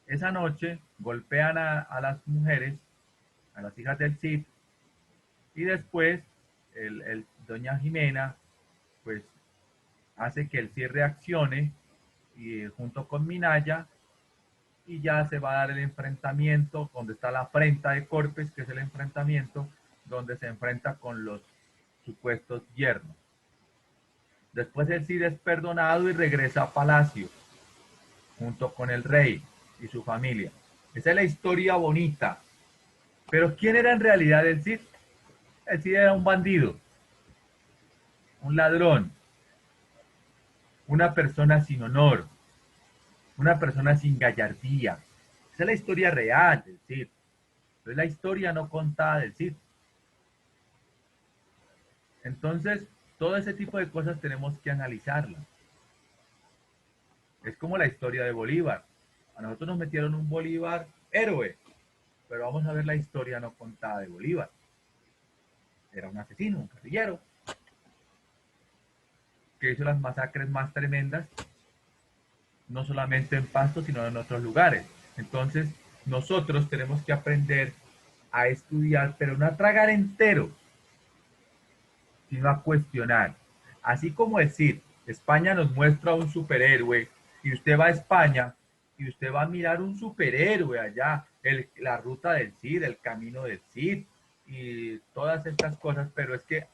Esa noche golpean a las mujeres, a las hijas del Cid, y después doña Jimena pues hace que el Cid reaccione y junto con Minaya, y ya se va a dar el enfrentamiento donde está la afrenta de Corpes, que es el enfrentamiento donde se enfrenta con los supuestos yernos. Después el Cid es perdonado y regresa a palacio junto con el rey y su familia. Esa es la historia bonita. Pero ¿quién era en realidad el Cid? El Cid era un bandido, un ladrón, una persona sin honor, una persona sin gallardía. Esa es la historia real del Cid. Es la historia no contada del Cid. Entonces, todo ese tipo de cosas tenemos que analizarlas. Es como la historia de Bolívar. A nosotros nos metieron un Bolívar héroe, pero vamos a ver la historia no contada de Bolívar. Era un asesino, un guerrillero, que hizo las masacres más tremendas, no solamente en Pasto, sino en otros lugares. Entonces, nosotros tenemos que aprender a estudiar, pero no a tragar entero, sino a cuestionar. Así como decir, España nos muestra un superhéroe, y usted va a España, y usted va a mirar un superhéroe allá, la ruta del Cid, el camino del Cid, y todas estas cosas, pero es que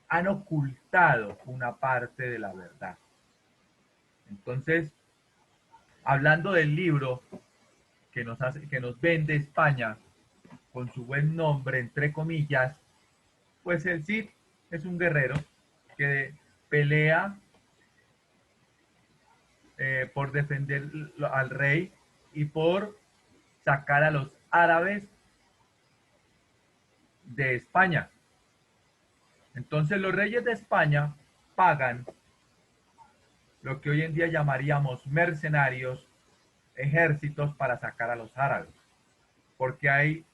han ocultado una parte de la verdad. Entonces, hablando del libro que nos vende España con su buen nombre, entre comillas, pues el Cid es un guerrero que pelea por defender al rey y por sacar a los árabes de España. Entonces los reyes de España pagan lo que hoy en día llamaríamos mercenarios, ejércitos para sacar a los árabes, porque hay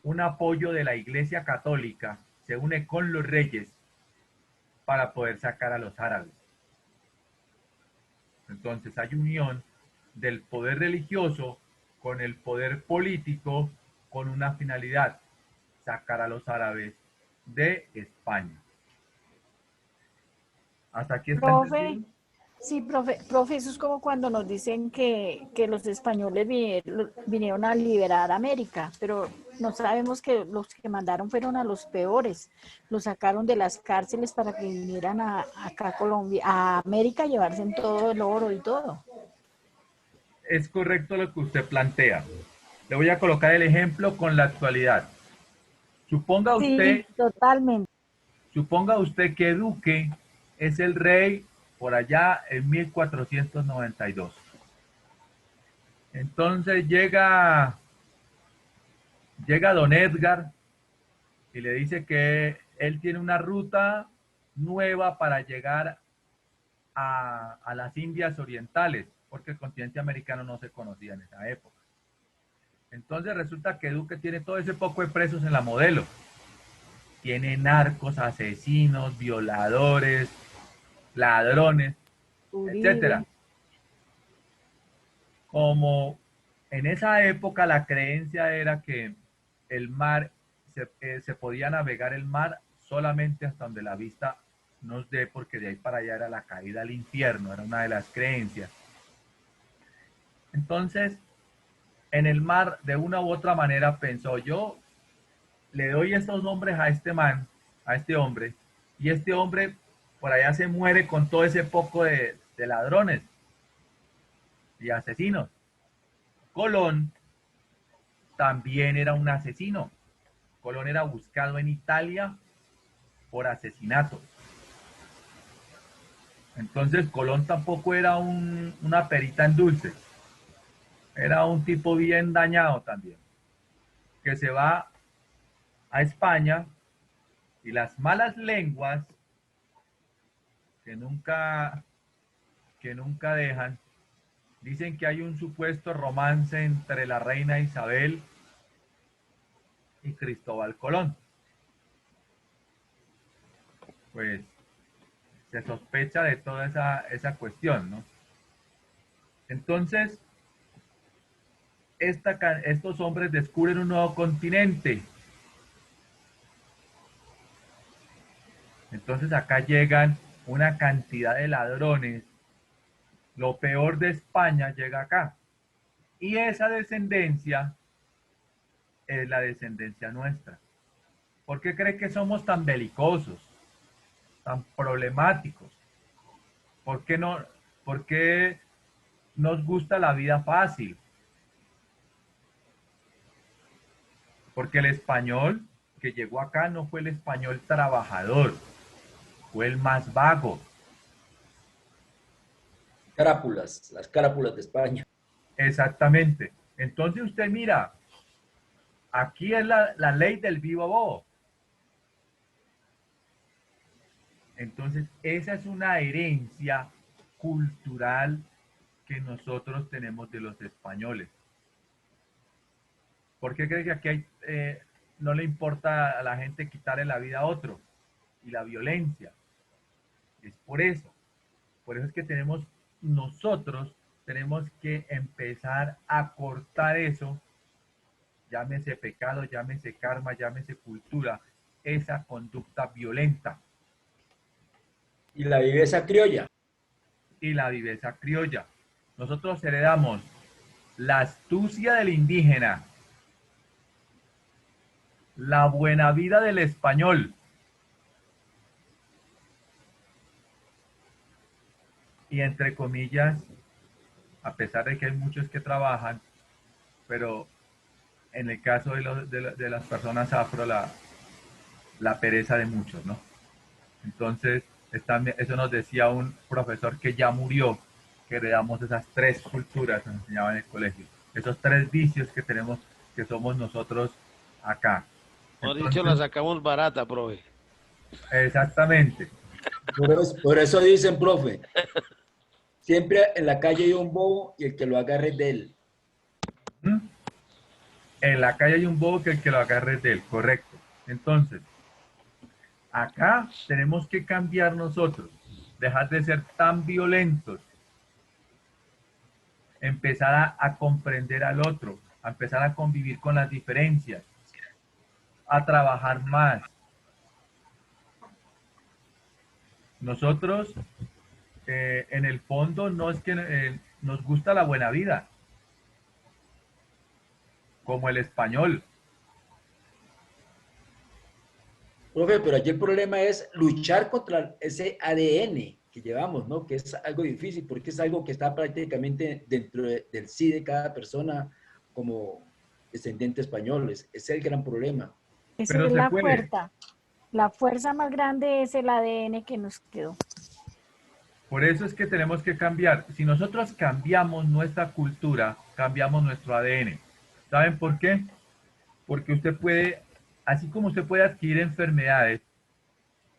un apoyo de la Iglesia Católica, se une con los reyes para poder sacar a los árabes. Entonces hay unión del poder religioso con el poder político con una finalidad, sacar a los árabes de España. ¿Hasta aquí está Profe, entendido? sí, profe, eso es como cuando nos dicen que los españoles vinieron a liberar América, pero no sabemos que los que mandaron fueron a los peores, los sacaron de las cárceles para que vinieran acá a Colombia, a América, a llevarse todo el oro y todo. Es correcto lo que usted plantea. Le voy a colocar el ejemplo con la actualidad. Suponga Sí, totalmente. usted que Duque es el rey por allá en 1492. Entonces llega don Edgar y le dice que él tiene una ruta nueva para llegar a las Indias Orientales, porque el continente americano no se conocía en esa época. Entonces resulta que Duque tiene todo ese poco de presos en la Modelo. Tiene narcos, asesinos, violadores, ladrones, Uribe. etcétera. Como En esa época la creencia era que el mar, se podía navegar el mar solamente hasta donde la vista nos dé, porque de ahí para allá era la caída al infierno, era una de las creencias. Entonces, en el mar, de una u otra manera, pensó, yo le doy estos nombres a este man, a este hombre, y este hombre por allá se muere con todo ese poco de ladrones y asesinos. Colón también era un asesino. Colón era buscado en Italia por asesinato. Entonces Colón tampoco era una perita en dulce. Era un tipo bien dañado también, que se va a España y las malas lenguas que nunca dejan, dicen que hay un supuesto romance entre la reina Isabel y Cristóbal Colón. Pues se sospecha de toda esa cuestión, ¿no? Entonces, estos hombres descubren un nuevo continente. Entonces acá llegan una cantidad de ladrones. Lo peor de España llega acá. Y esa descendencia es la descendencia nuestra. ¿Por qué cree que somos tan belicosos, tan problemáticos? ¿Por qué nos gusta la vida fácil? Porque el español que llegó acá no fue el español trabajador, fue el más vago. Crápulas, las crápulas de España. Exactamente. Entonces usted mira, aquí es la ley del vivo bobo. Entonces esa es una herencia cultural que nosotros tenemos de los españoles. ¿Por qué cree que aquí no le importa a la gente quitarle la vida a otro? Y la violencia. Es por eso. Por eso es que nosotros tenemos que empezar a cortar eso, llámese pecado, llámese karma, llámese cultura, esa conducta violenta. Y la viveza criolla. Y la viveza criolla. Nosotros heredamos la astucia del indígena, la buena vida del español y, entre comillas, a pesar de que hay muchos que trabajan, pero en el caso de las personas afro, la pereza de muchos, ¿no? Entonces, eso nos decía un profesor que ya murió, que heredamos esas tres culturas, nos enseñaba en el colegio, esos tres vicios que tenemos, que somos nosotros acá. Por dicho, la sacamos barata, profe. Exactamente. Por eso dicen, profe, siempre en la calle hay un bobo y el que lo agarre es de él. En la calle hay un bobo que el que lo agarre es de él, correcto. Entonces, acá tenemos que cambiar nosotros, dejar de ser tan violentos, empezar a comprender al otro, a empezar a convivir con las diferencias, a trabajar más. Nosotros, en el fondo, no es que nos gusta la buena vida, como el español. Profe, pero aquí el problema es luchar contra ese ADN que llevamos, ¿no? Que es algo difícil porque es algo que está prácticamente dentro del sí de cada persona como descendiente español. Es el gran problema. Esa Pero es se la puede. fuerza. La fuerza más grande es el ADN que nos quedó. Por eso es que tenemos que cambiar. Si nosotros cambiamos nuestra cultura, cambiamos nuestro ADN. ¿Saben por qué? Porque usted puede, así como usted puede adquirir enfermedades,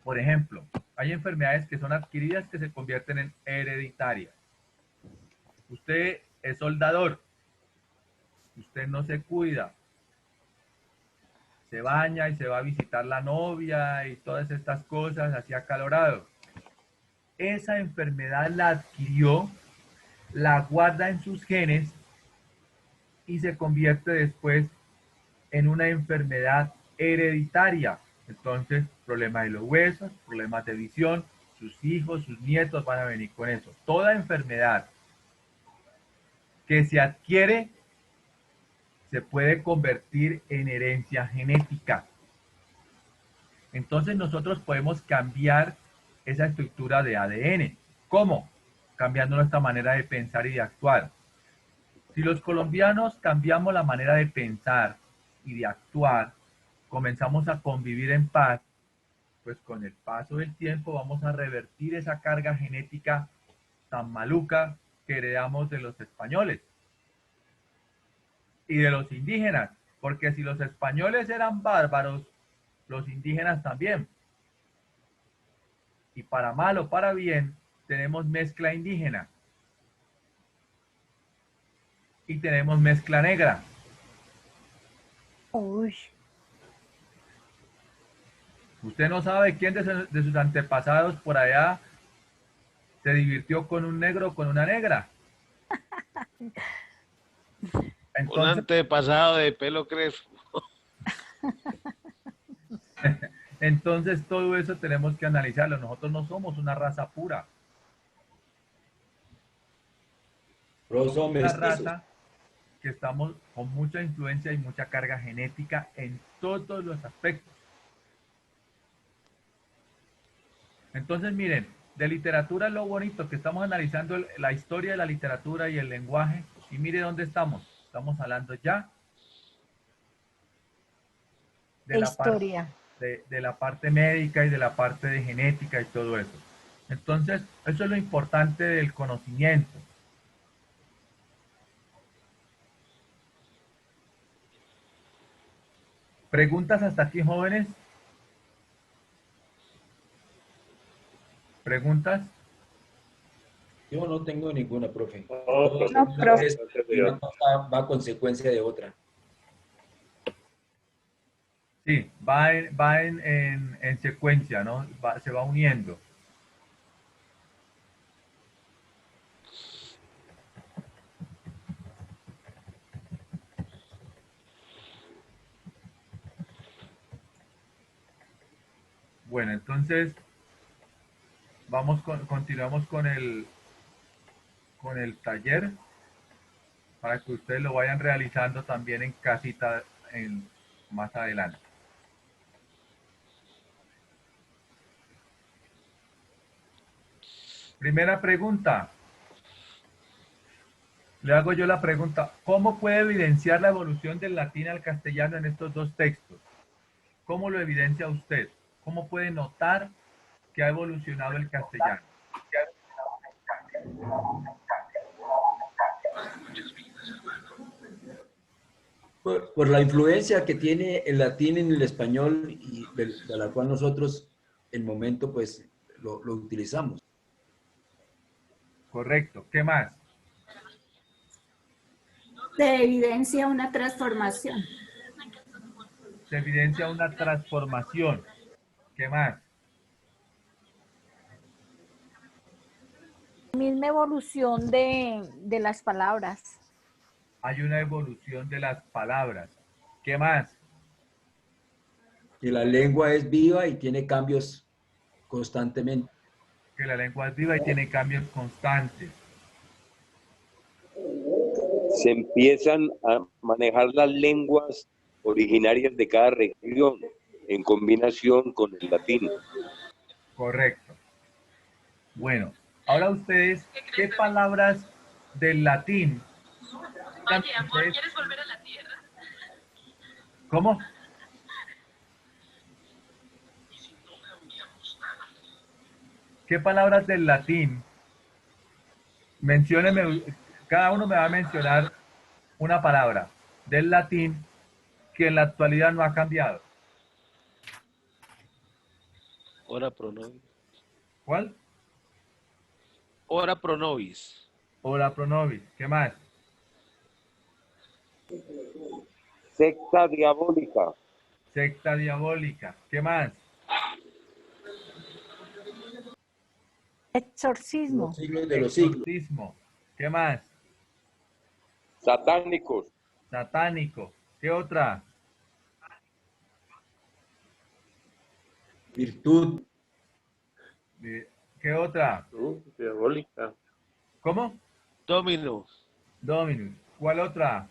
por ejemplo, hay enfermedades que son adquiridas que se convierten en hereditarias. Usted es soldador, usted no se cuida, se baña y se va a visitar la novia y todas estas cosas así acalorado. Esa enfermedad la adquirió, la guarda en sus genes y se convierte después en una enfermedad hereditaria. Entonces, problemas de los huesos, problemas de visión, sus hijos, sus nietos van a venir con eso. Toda enfermedad que se adquiere se puede convertir en herencia genética. Entonces nosotros podemos cambiar esa estructura de ADN. ¿Cómo? Cambiando nuestra manera de pensar y de actuar. Si los colombianos cambiamos la manera de pensar y de actuar, comenzamos a convivir en paz, pues con el paso del tiempo vamos a revertir esa carga genética tan maluca que heredamos de los españoles y de los indígenas, porque si los españoles eran bárbaros, los indígenas también. Y para mal o para bien, tenemos mezcla indígena y tenemos mezcla negra. Uy, Usted no sabe quién de sus antepasados por allá se divirtió con un negro o con una negra. Un Entonces, antepasado de pelo crespo. entonces todo eso tenemos que analizarlo. Nosotros no somos una raza pura. Pero son Una mestizos. raza que estamos con mucha influencia y mucha carga genética en todos los aspectos. Entonces, miren, de literatura es lo bonito, que estamos analizando la historia de la literatura y el lenguaje, y mire dónde estamos. Estamos hablando ya de la historia. de la parte médica y de la parte de genética y todo eso. Entonces, eso es lo importante del conocimiento. ¿Preguntas hasta aquí, jóvenes? ¿Preguntas? Yo no tengo ninguna, profe. No, profe. Y una cosa va a consecuencia de otra. Sí, va en secuencia, ¿no? Se va uniendo. Bueno, entonces continuamos con el taller para que ustedes lo vayan realizando también en casita más adelante. Primera pregunta. Le hago yo la pregunta, ¿cómo puede evidenciar la evolución del latín al castellano en estos dos textos? ¿Cómo lo evidencia usted? ¿Cómo puede notar que ha evolucionado el castellano? Por la influencia que tiene el latín en el español y de la cual nosotros, el momento, pues, lo utilizamos. Correcto. ¿Qué más? Se evidencia una transformación. Se evidencia una transformación. ¿Qué más? Misma evolución de las palabras. Hay una evolución de las palabras. ¿Qué más? Que la lengua es viva y tiene cambios constantemente. Que la lengua es viva y tiene cambios constantes. Se empiezan a manejar las lenguas originarias de cada región en combinación con el latín. Correcto. Bueno, ahora ustedes, ¿qué palabras del latín? Oye, amor, ¿quieres volver a la tierra? ¿Cómo? ¿Qué palabras del latín? Mencióneme, cada uno me va a mencionar una palabra del latín que en la actualidad no ha cambiado. Ora pro nobis. ¿Cuál? Ora pro nobis. Ora pro nobis. ¿Qué más? Secta diabólica. Secta diabólica. ¿Qué más? Exorcismo. Los siglos de los siglos. Exorcismo. ¿Qué más? Satánicos. Satánico. ¿Qué otra? Virtud. ¿Qué otra? Diabólica. ¿Cómo? Domino. Dominus. ¿Cuál otra?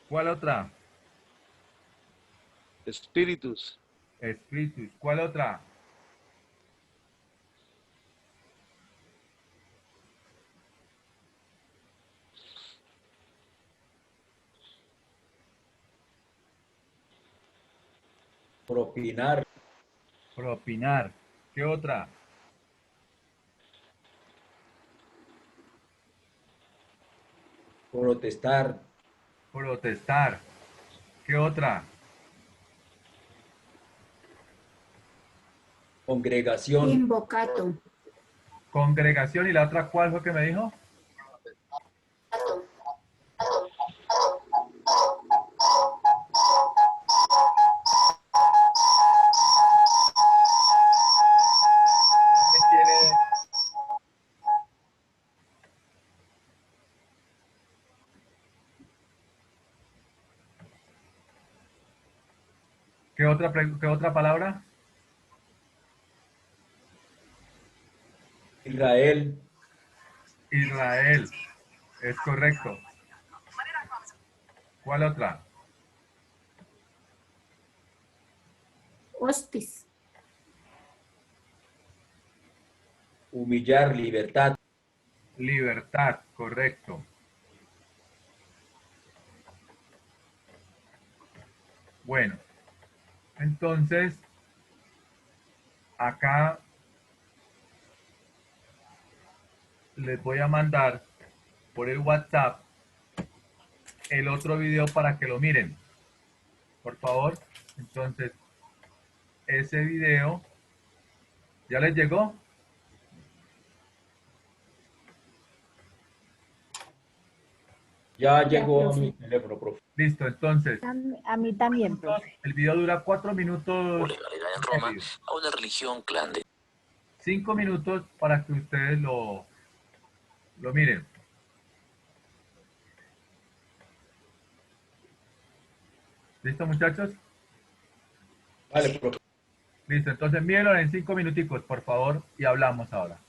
¿Cuál otra? Espíritus. Espíritus. ¿Cuál otra? Propinar. Propinar. ¿Qué otra? Protestar. Protestar. ¿Qué otra? Congregación. Invocato. Congregación. ¿Y la otra cuál fue que me dijo? ¿Qué otra palabra? Israel. Israel. Es correcto. ¿Cuál otra? Hostis. Humillar. Libertad. Libertad. Correcto. Bueno. Entonces, acá les voy a mandar por el WhatsApp el otro video para que lo miren. Por favor. Entonces, ese video, ¿ya les llegó? Ya llegó a mi teléfono, profe. Listo, entonces. A mí también, profe. El video dura 4 minutos. Legalidad en Roma a una religión clandestina. 5 minutos para que ustedes lo miren. ¿Listo, muchachos? Vale, profe. Listo, entonces mírenlo en 5 minuticos, por favor, y hablamos ahora.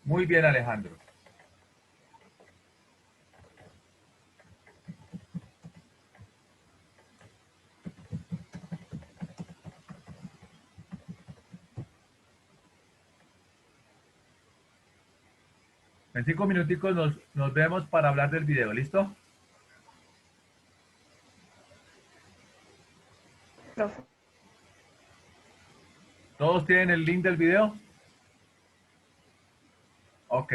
Muy bien, Alejandro. En 5 minuticos nos vemos para hablar del video, ¿listo? Profe. ¿Todos tienen el link del video? Ok.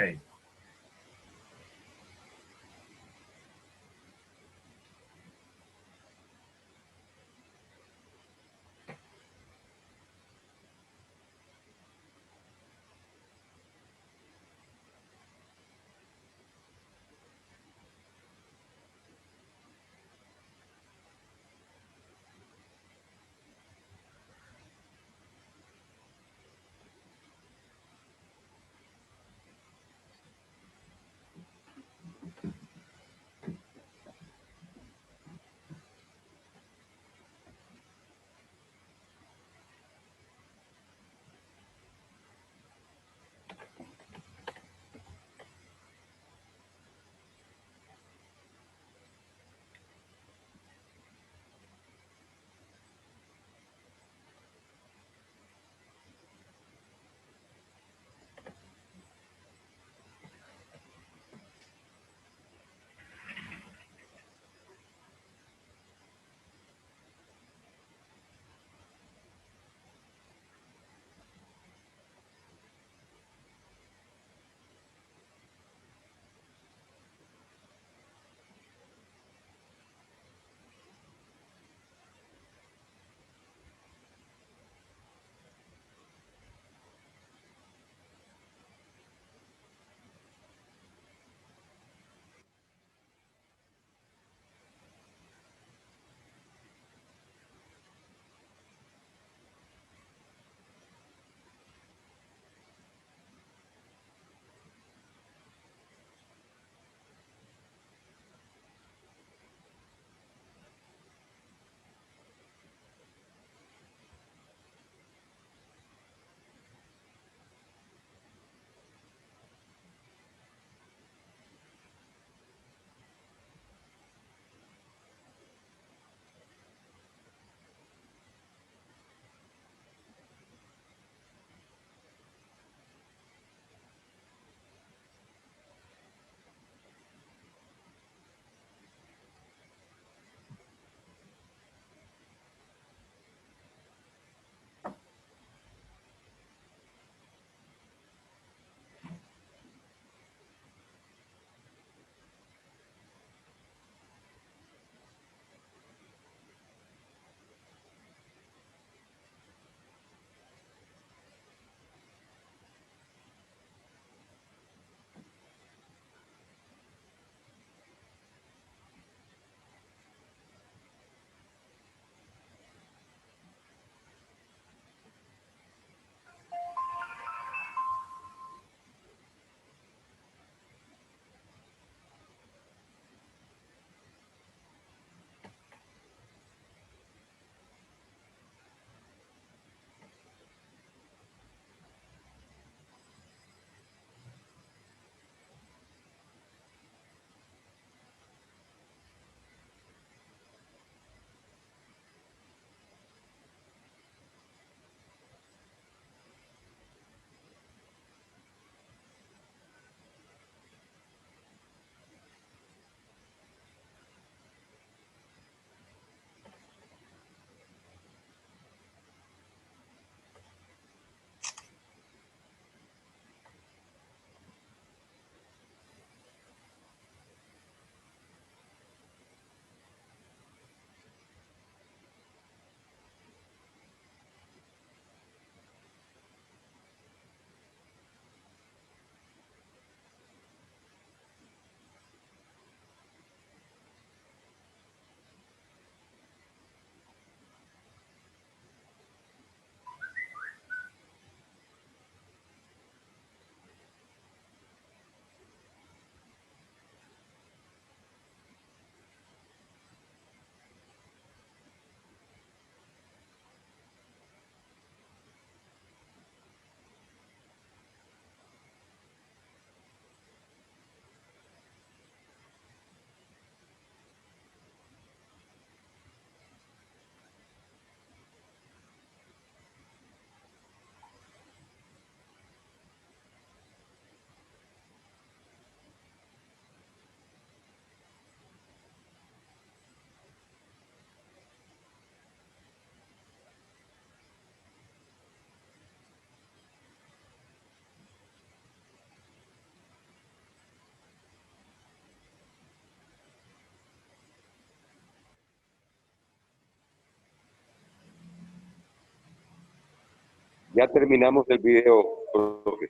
Ya terminamos el video, profe.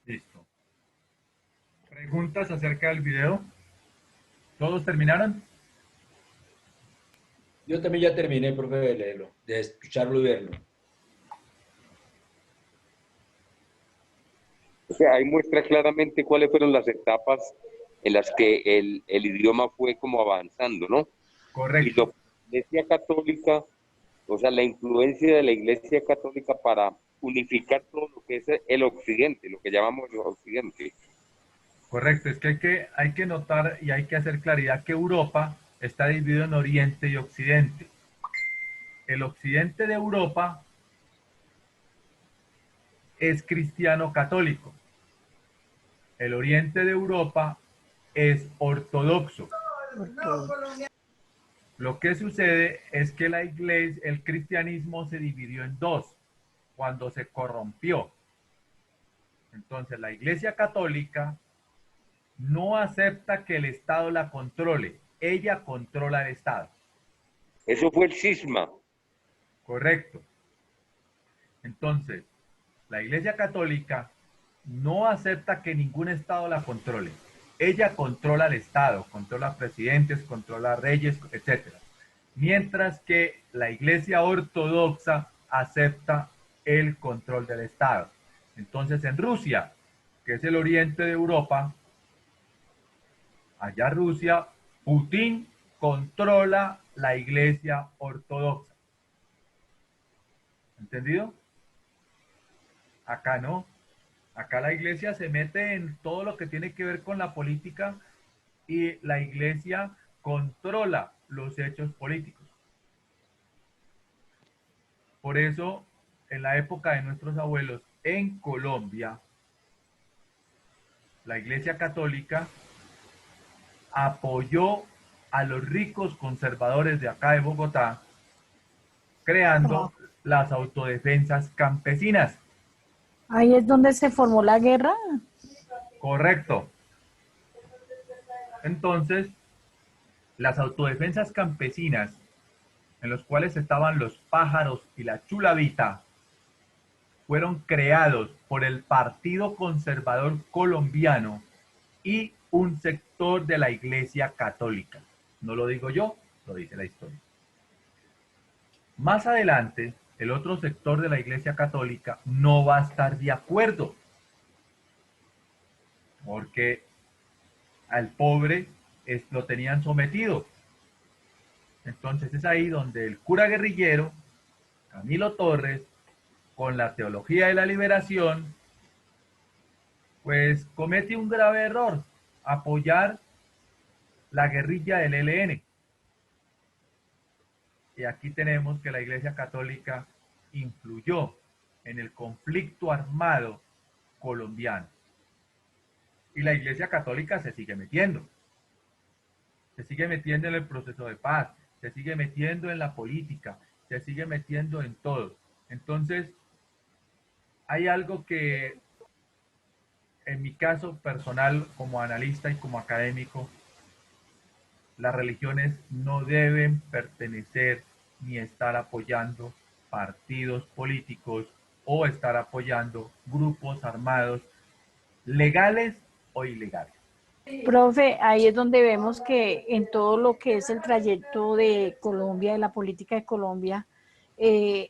Listo. ¿Preguntas acerca del video? ¿Todos terminaron? Yo también ya terminé, profe, de leerlo, de escucharlo y verlo. O sea, ahí muestra claramente cuáles fueron las etapas en las que el idioma fue como avanzando, ¿no? Correcto. Y la Iglesia Católica, o sea, la influencia de la Iglesia Católica para unificar todo lo que es el Occidente, lo que llamamos el Occidente. Correcto, es que hay que notar y hay que hacer claridad que Europa está dividido en Oriente y Occidente. El occidente de Europa es cristiano católico. El oriente de Europa es ortodoxo. Lo que sucede es que la iglesia, el cristianismo se dividió en dos cuando se corrompió. Entonces la iglesia católica no acepta que el Estado la controle. Ella controla el Estado. Eso fue el cisma. Correcto. Entonces, la Iglesia Católica no acepta que ningún Estado la controle. Ella controla el Estado, controla presidentes, controla reyes, etc. Mientras que la Iglesia Ortodoxa acepta el control del Estado. Entonces, en Rusia, que es el oriente de Europa, allá Rusia, Putin controla la Iglesia Ortodoxa. ¿Entendido? Acá no. Acá la iglesia se mete en todo lo que tiene que ver con la política y la iglesia controla los hechos políticos. Por eso, en la época de nuestros abuelos en Colombia, la iglesia católica apoyó a los ricos conservadores de acá de Bogotá, creando las autodefensas campesinas. Ahí es donde se formó la guerra. Correcto. Entonces, las autodefensas campesinas, en los cuales estaban los pájaros y la chulavita, fueron creados por el Partido Conservador Colombiano y un sector de la Iglesia Católica. No lo digo yo, lo dice la historia. Más adelante, el otro sector de la Iglesia Católica no va a estar de acuerdo, porque al pobre lo tenían sometido. Entonces es ahí donde el cura guerrillero, Camilo Torres, con la teología de la liberación, pues comete un grave error, apoyar la guerrilla del ELN. Y aquí tenemos que la Iglesia Católica influyó en el conflicto armado colombiano. Y la Iglesia Católica se sigue metiendo. Se sigue metiendo en el proceso de paz, se sigue metiendo en la política, se sigue metiendo en todo. Entonces, hay algo que, en mi caso personal, como analista y como académico, las religiones no deben pertenecer ni estar apoyando partidos políticos o estar apoyando grupos armados legales o ilegales. Profe, ahí es donde vemos que en todo lo que es el trayecto de Colombia, de la política de Colombia, el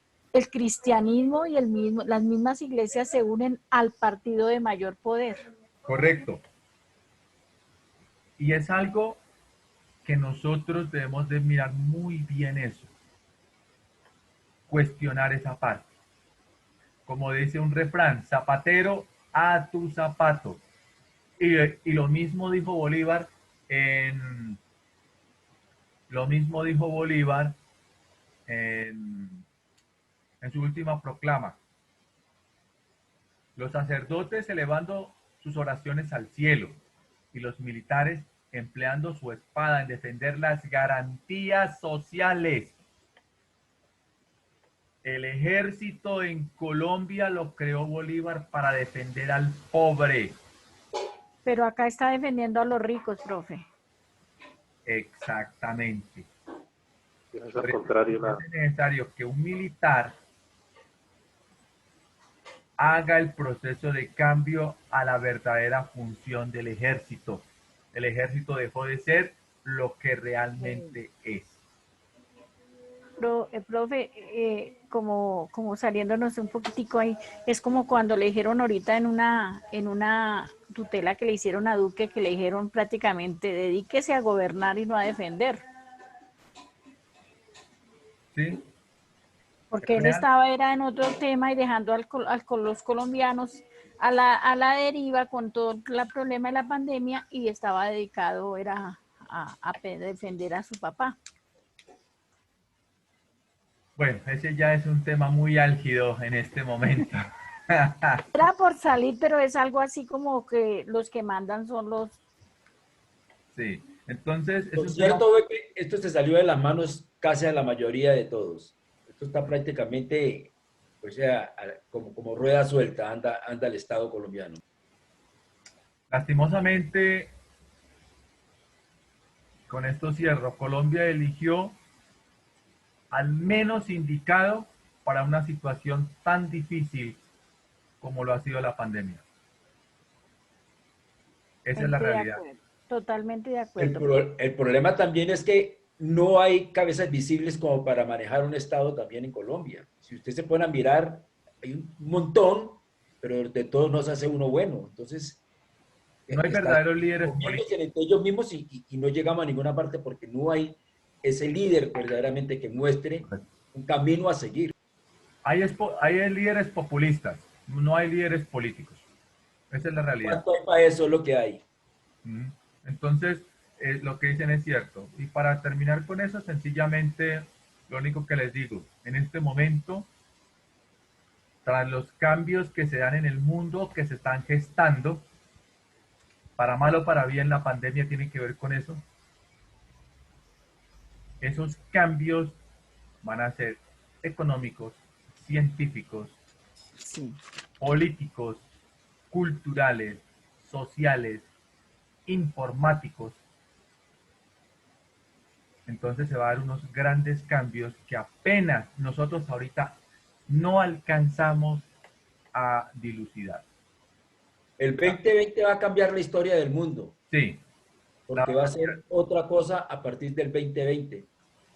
cristianismo y las mismas iglesias se unen al partido de mayor poder. Correcto. Y es algo que nosotros debemos de mirar muy bien eso. Cuestionar esa parte. Como dice un refrán, zapatero a tu zapato. Y lo mismo dijo Bolívar en su última proclama. Los sacerdotes elevando sus oraciones al cielo y los militares empleando su espada en defender las garantías sociales. El ejército en Colombia lo creó Bolívar para defender al pobre. Pero acá está defendiendo a los ricos, profe. Exactamente. Es al contrario. Es necesario que un militar haga el proceso de cambio a la verdadera función del ejército. El ejército dejó de ser lo que realmente es. Profe, como saliéndonos un poquitico ahí, es como cuando le dijeron ahorita en una tutela que le hicieron a Duque, que le dijeron prácticamente, dedíquese a gobernar y no a defender. ¿Sí? Porque él era en otro tema y dejando los colombianos a la deriva con todo el problema de la pandemia y estaba dedicado a defender a su papá. Bueno, ese ya es un tema muy álgido en este momento. Era por salir, pero es algo así como que los que mandan son los... Sí, entonces... Lo cierto es que esto se salió de las manos casi a la mayoría de todos. Esto está prácticamente, o sea, como rueda suelta, anda el Estado colombiano. Lastimosamente, con esto cierro, Colombia eligió al menos indicado para una situación tan difícil como lo ha sido la pandemia. Esa es la realidad. Totalmente de acuerdo. El problema también es que no hay cabezas visibles como para manejar un Estado también en Colombia. Si usted se pone a mirar, hay un montón, pero de todos no se hace uno bueno. Entonces, no hay verdaderos líderes políticos entre ellos mismos y no llegamos a ninguna parte porque no hay ese líder verdaderamente que muestre un camino a seguir. Hay líderes populistas, no hay líderes políticos. Esa es la realidad. ¿Cuánto hay para eso? Es lo que hay. Entonces, lo que dicen es cierto. Y para terminar con eso, sencillamente, lo único que les digo, en este momento, tras los cambios que se dan en el mundo, que se están gestando, para mal o para bien, la pandemia tiene que ver con eso. Esos cambios van a ser económicos, científicos, sí, políticos, culturales, sociales, informáticos. Entonces se va a dar unos grandes cambios que apenas nosotros ahorita no alcanzamos a dilucidar. El 2020 va a cambiar la historia del mundo. Sí. Porque va a ser otra cosa a partir del 2020.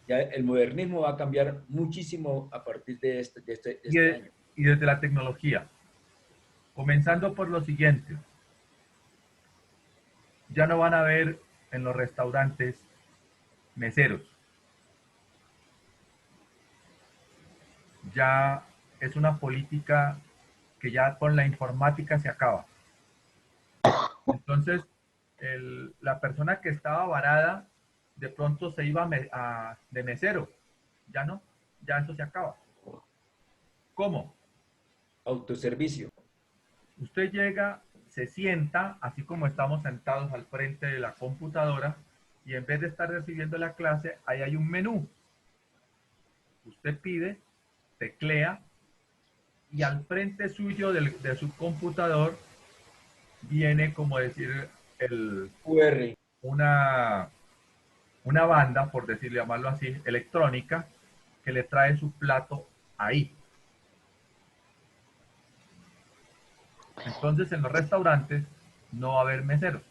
Ya el modernismo va a cambiar muchísimo a partir de este año. Y desde la tecnología. Comenzando por lo siguiente. Ya no van a haber en los restaurantes meseros. Ya es una política que ya con la informática se acaba. Entonces, la persona que estaba varada de pronto se iba de mesero. Ya no, ya eso se acaba. ¿Cómo? Autoservicio. Usted llega, se sienta, así como estamos sentados al frente de la computadora, y en vez de estar recibiendo la clase, ahí hay un menú. Usted pide, teclea, y al frente suyo de su computador viene, como decir, el QR. Una banda, por decirlo, llamarlo así, electrónica, que le trae su plato ahí. Entonces, en los restaurantes no va a haber meseros.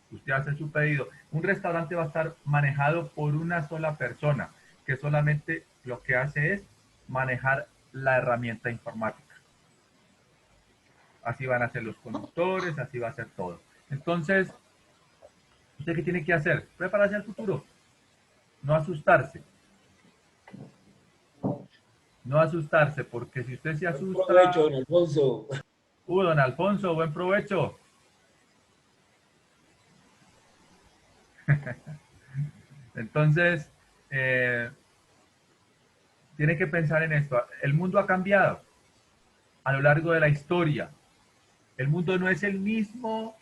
Usted hace su pedido. Un restaurante va a estar manejado por una sola persona, que solamente lo que hace es manejar la herramienta informática. Así van a ser los conductores, así va a ser todo. Entonces, ¿usted qué tiene que hacer? Prepararse al futuro. No asustarse. No asustarse, porque si usted se asusta... Buen provecho, don Alfonso. Don Alfonso, buen provecho. Entonces, tiene que pensar en esto. El mundo ha cambiado a lo largo de la historia. El mundo no es el mismo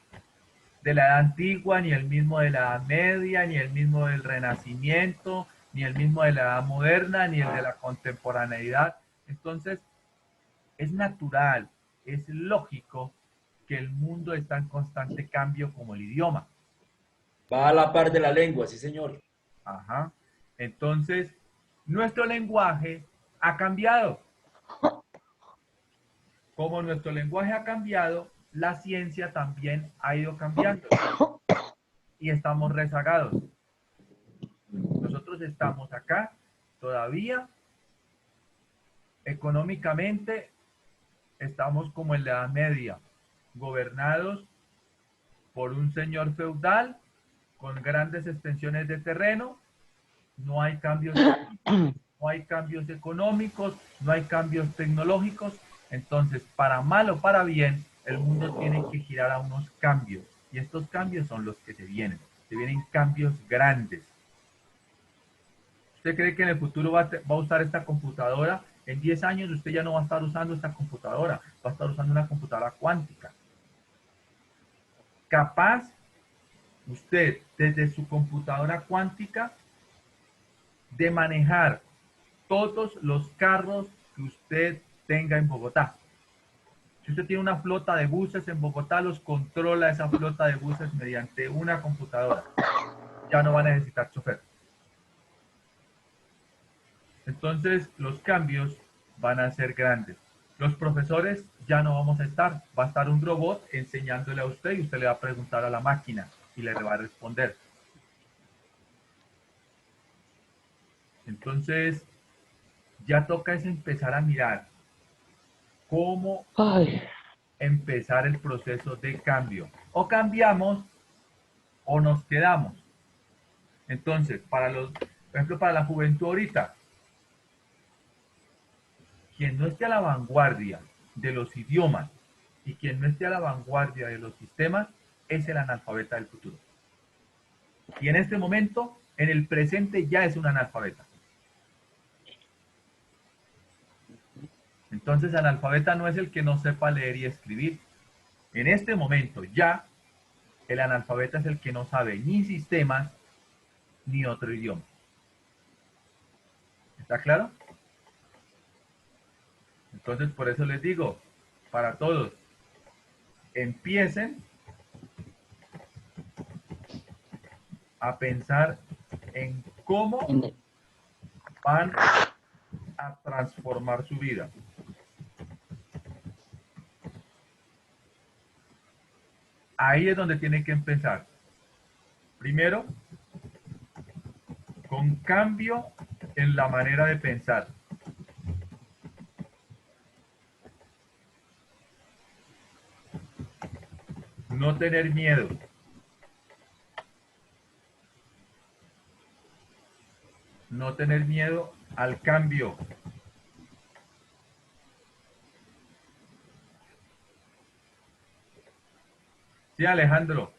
de la edad antigua, ni el mismo de la edad media, ni el mismo del Renacimiento, ni el mismo de la edad moderna, ni el de la contemporaneidad. Entonces, es natural, es lógico que el mundo está en constante cambio como el idioma. Va a la par de la lengua, sí señor. Ajá. Entonces, nuestro lenguaje ha cambiado. Como nuestro lenguaje ha cambiado, la ciencia también ha ido cambiando y estamos rezagados. Nosotros estamos acá todavía económicamente, estamos como en la Edad Media, gobernados por un señor feudal con grandes extensiones de terreno. No hay cambios, no hay cambios económicos, no hay cambios tecnológicos. Entonces, para mal o para bien, el mundo tiene que girar a unos cambios. Y estos cambios son los que se vienen. Se vienen cambios grandes. ¿Usted cree que en el futuro va a usar esta computadora? En 10 años usted ya no va a estar usando esta computadora, va a estar usando una computadora cuántica. Capaz, usted desde su computadora cuántica, de manejar todos los carros que usted tenga en Bogotá. Si usted tiene una flota de buses en Bogotá, los controla esa flota de buses mediante una computadora. Ya no va a necesitar chofer. Entonces, los cambios van a ser grandes. Los profesores ya no vamos a estar. Va a estar un robot enseñándole a usted y usted le va a preguntar a la máquina y le va a responder. Entonces, ya toca es empezar a mirar cómo empezar el proceso de cambio. O cambiamos o nos quedamos. Entonces, por ejemplo, para la juventud ahorita, quien no esté a la vanguardia de los idiomas y quien no esté a la vanguardia de los sistemas es el analfabeta del futuro. Y en este momento, en el presente, ya es un analfabeta. Entonces, analfabeta no es el que no sepa leer y escribir. En este momento, ya, el analfabeta es el que no sabe ni sistemas ni otro idioma. ¿Está claro? Entonces, por eso les digo, para todos, empiecen a pensar en cómo van a transformar su vida. Ahí es donde tienen que empezar. Primero, con cambio en la manera de pensar. No tener miedo. No tener miedo al cambio. Sí, Alejandro.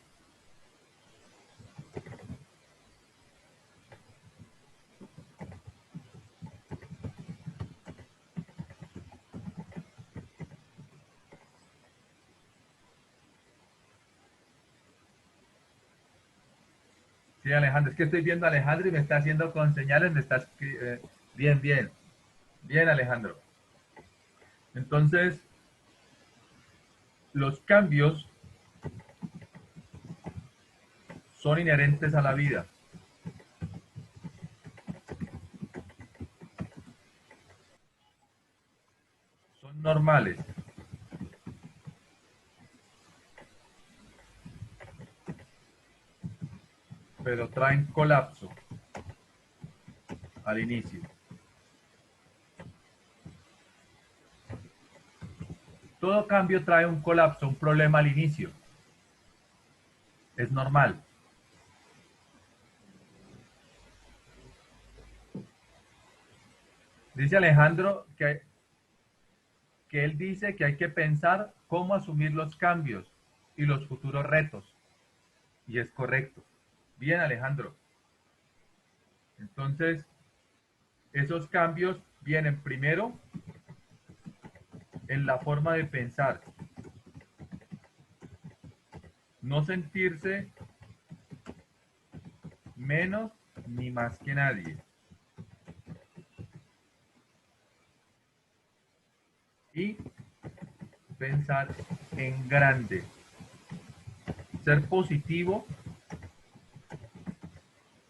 Sí, Alejandro, es que estoy viendo a Alejandro y me está haciendo con señales, me está... bien, bien. Bien, Alejandro. Entonces, los cambios son inherentes a la vida. Son normales. Pero traen colapso al inicio. Todo cambio trae un colapso, un problema al inicio. Es normal. Dice Alejandro que él dice que hay que pensar cómo asumir los cambios y los futuros retos. Y es correcto. Bien, Alejandro. Entonces, esos cambios vienen primero en la forma de pensar. No sentirse menos ni más que nadie. Y pensar en grande. Ser positivo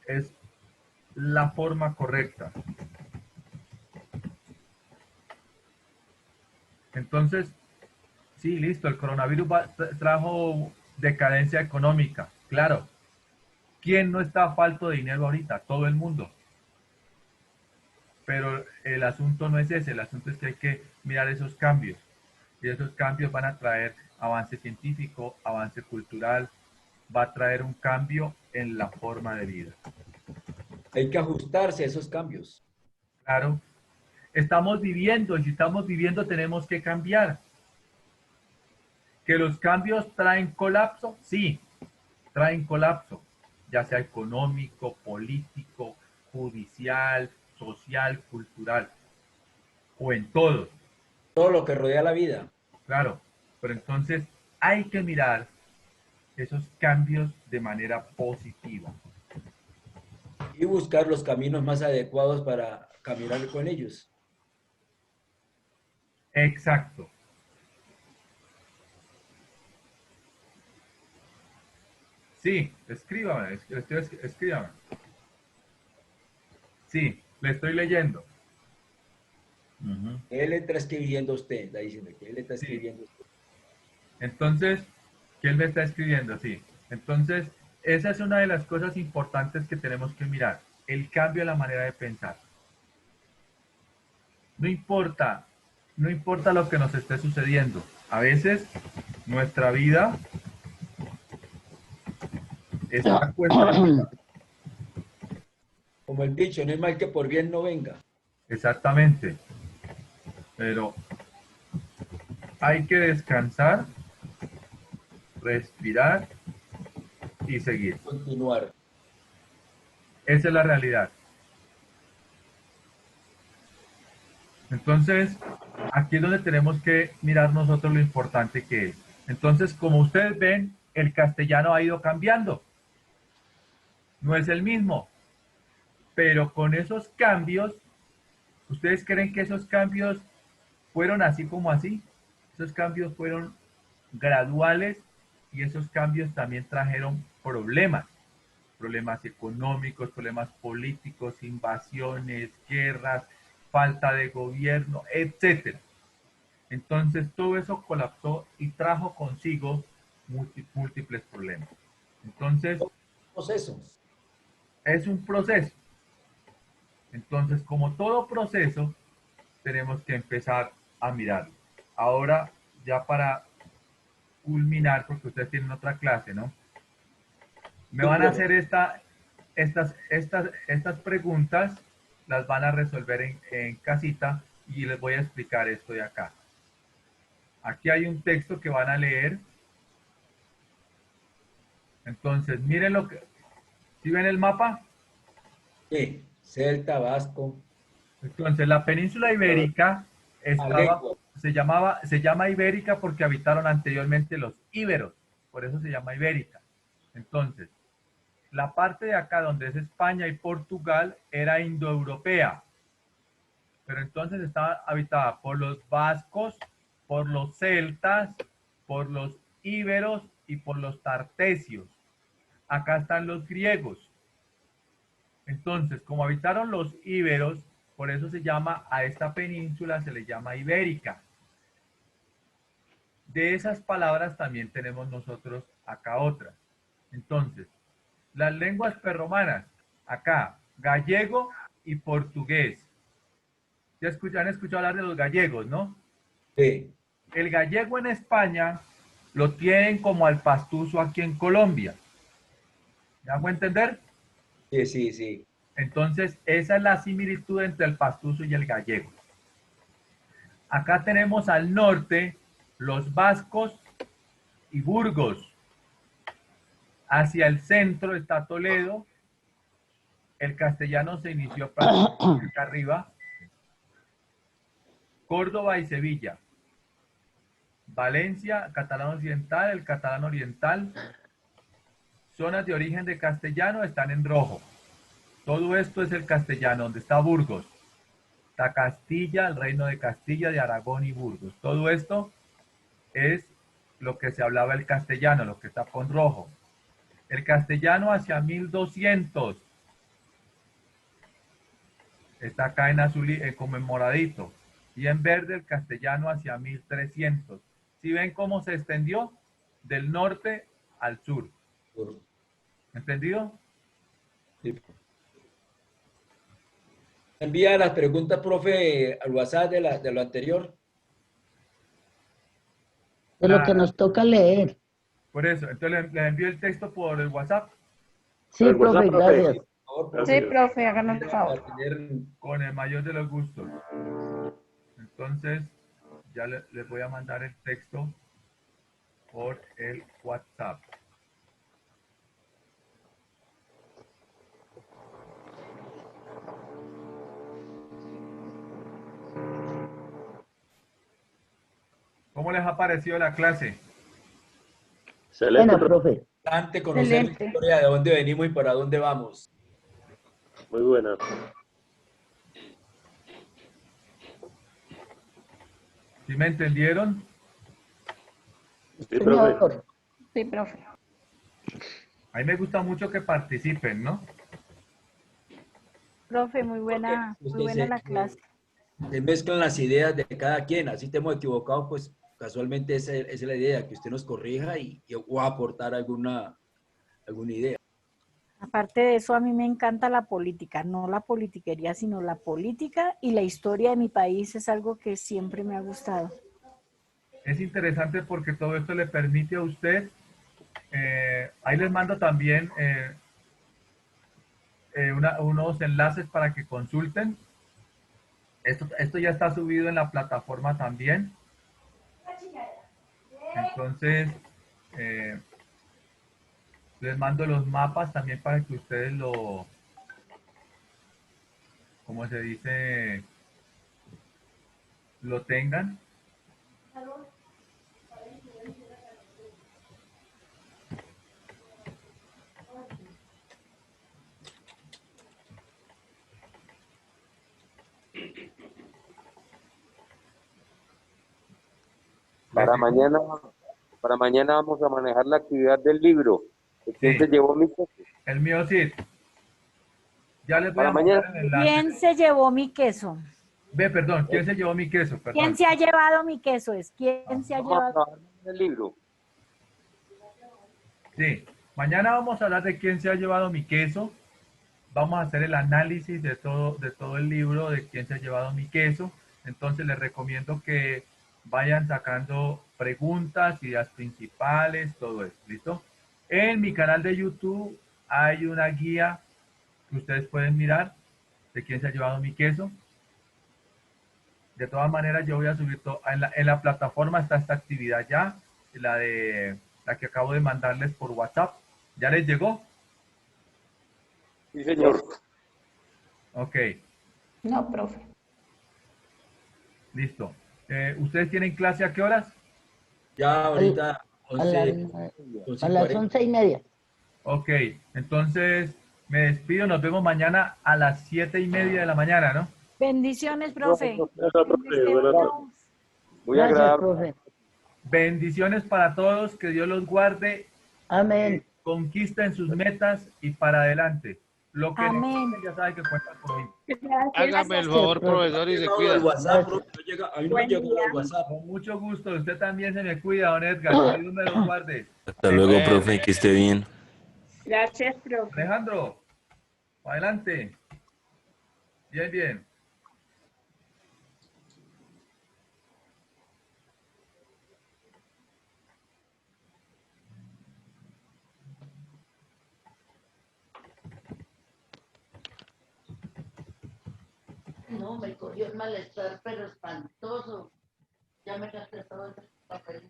es la forma correcta. Entonces, Sí, listo, el coronavirus trajo decadencia económica, claro. ¿Quién no está falto de dinero ahorita? Todo el mundo. Pero el asunto no es ese, el asunto es que hay que mirar esos cambios. Y esos cambios van a traer avance científico, avance cultural, va a traer un cambio en la forma de vida. Hay que ajustarse a esos cambios. Claro, estamos viviendo y si estamos viviendo tenemos que cambiar. ¿Que los cambios traen colapso? Sí, traen colapso, ya sea económico, político, judicial, social, cultural, o en todo. Todo lo que rodea la vida. Claro, pero entonces hay que mirar esos cambios de manera positiva. Y buscar los caminos más adecuados para caminar con ellos. Exacto. Sí, escríbame, escríbame. Sí, le estoy leyendo. Él le está escribiendo a usted, está diciendo que él le está escribiendo a usted. Entonces, ¿qué él me está escribiendo? Sí. Entonces, esa es una de las cosas importantes que tenemos que mirar. El cambio de la manera de pensar. No importa lo que nos esté sucediendo. A veces, nuestra vida está cuesta. Como el dicho, no es mal que por bien no venga. Exactamente. Pero hay que descansar, respirar y seguir. Continuar. Esa es la realidad. Entonces, aquí es donde tenemos que mirar nosotros lo importante que es. Entonces, como ustedes ven, el castellano ha ido cambiando. No es el mismo. Pero con esos cambios, ¿ustedes creen que esos cambios fueron así como así? Esos cambios fueron graduales y esos cambios también trajeron problemas económicos, problemas políticos, invasiones, guerras, falta de gobierno, etcétera. Entonces todo eso colapsó y trajo consigo múltiples problemas. Entonces, es un proceso. Entonces, como todo proceso, tenemos que empezar a mirarlo. Ahora, ya para culminar, porque ustedes tienen otra clase, ¿no? Me van a hacer estas preguntas, las van a resolver en casita y les voy a explicar esto de acá. Aquí hay un texto que van a leer. Entonces, miren lo que... ¿Sí ven el mapa? Sí, Celta, Vasco. Entonces, la península ibérica se llama ibérica porque habitaron anteriormente los íberos, por eso se llama ibérica. Entonces, la parte de acá donde es España y Portugal era indoeuropea, pero entonces estaba habitada por los vascos, por los celtas, por los íberos y por los tartesios. Acá están los griegos. Entonces, como habitaron los íberos, por eso se llama, a esta península se le llama ibérica. De esas palabras también tenemos nosotros acá otras. Entonces, las lenguas prerromanas, acá, gallego y portugués. ¿Ya han escuchado hablar de los gallegos, no? Sí. El gallego en España lo tienen como al pastuso aquí en Colombia. ¿Me hago entender? Sí, sí, sí. Entonces, esa es la similitud entre el pastuso y el gallego. Acá tenemos al norte los vascos y Burgos. Hacia el centro está Toledo. El castellano se inició prácticamente acá arriba. Córdoba y Sevilla. Valencia, catalán occidental, el catalán oriental. Zonas de origen de castellano están en rojo. Todo esto es el castellano, donde está Burgos. Está Castilla, el reino de Castilla, de Aragón y Burgos. Todo esto es lo que se hablaba el castellano, lo que está con rojo. El castellano hacia 1200. Está acá en azul, como en moradito. Y en verde el castellano hacia 1300. ¿Sí ven cómo se extendió del norte al sur? ¿Entendido? Sí. Envía las preguntas, profe, al WhatsApp de lo anterior. De lo que nos toca leer. Por eso, entonces les envío el texto por el WhatsApp. Sí, profe, gracias. Sí, profe, háganos el favor. Con el mayor de los gustos. Entonces, ya les voy a mandar el texto por el WhatsApp. ¿Cómo les ha parecido la clase? Excelente, Bueno, profe. Bastante conocer la historia de dónde venimos y para dónde vamos. Muy buena. ¿Sí me entendieron? Sí, profe. Sí, profe. A mí me gusta mucho que participen, ¿no? Profe, muy buena la clase. Se mezclan las ideas de cada quien, así te hemos equivocado, pues casualmente esa es la idea, que usted nos corrija y o aportar alguna idea. Aparte de eso, a mí me encanta la política, no la politiquería, sino la política y la historia de mi país es algo que siempre me ha gustado. Es interesante porque todo esto le permite a usted, ahí les mando también unos enlaces para que consulten. Esto ya está subido en la plataforma también. Entonces, les mando los mapas también para que ustedes como se dice, lo tengan. Para mañana vamos a manejar la actividad del libro. ¿Quién se llevó mi queso? El mío sí. Ya les voy Para a mandar mañana. el enlace. ¿Quién se llevó mi queso? Perdón, ¿quién se llevó mi queso? Perdón. ¿Quién se ha llevado mi queso? ¿Quién se ha Vamos a llevado? trabajar en el libro. Sí, mañana vamos a hablar de quién se ha llevado mi queso. Vamos a hacer el análisis de todo el libro de quién se ha llevado mi queso. Entonces les recomiendo que vayan sacando preguntas, ideas principales, todo eso. ¿Listo? En mi canal de YouTube hay una guía que ustedes pueden mirar de quién se ha llevado mi queso. De todas maneras, yo voy a subir todo. En la plataforma está esta actividad ya, la que acabo de mandarles por WhatsApp. ¿Ya les llegó? Sí, señor. Ok, No, profe. listo. ¿Ustedes tienen clase a qué horas? Ya ahorita A las 11:30. Ok, entonces me despido. Nos vemos mañana a las 7:30 de la mañana, ¿no? Bendiciones, profe. Muy Gracias, agradable. profe. Bendiciones para todos. Que Dios los guarde. Amén. Conquisten sus metas y para adelante. Lo que Amén. necesiten ya saben que cuentan conmigo. Hágame el favor, profesor, y se cuida. El WhatsApp, profe, a mí no me llegó el WhatsApp. Con mucho gusto. Usted también se me cuida, don Edgar. Que Dios me los guarde. Hasta luego, profe, que esté bien. Gracias, profe. Alejandro, adelante. Bien, bien. No, me cogió el malestar, pero espantoso. Ya me gasté todo el papel.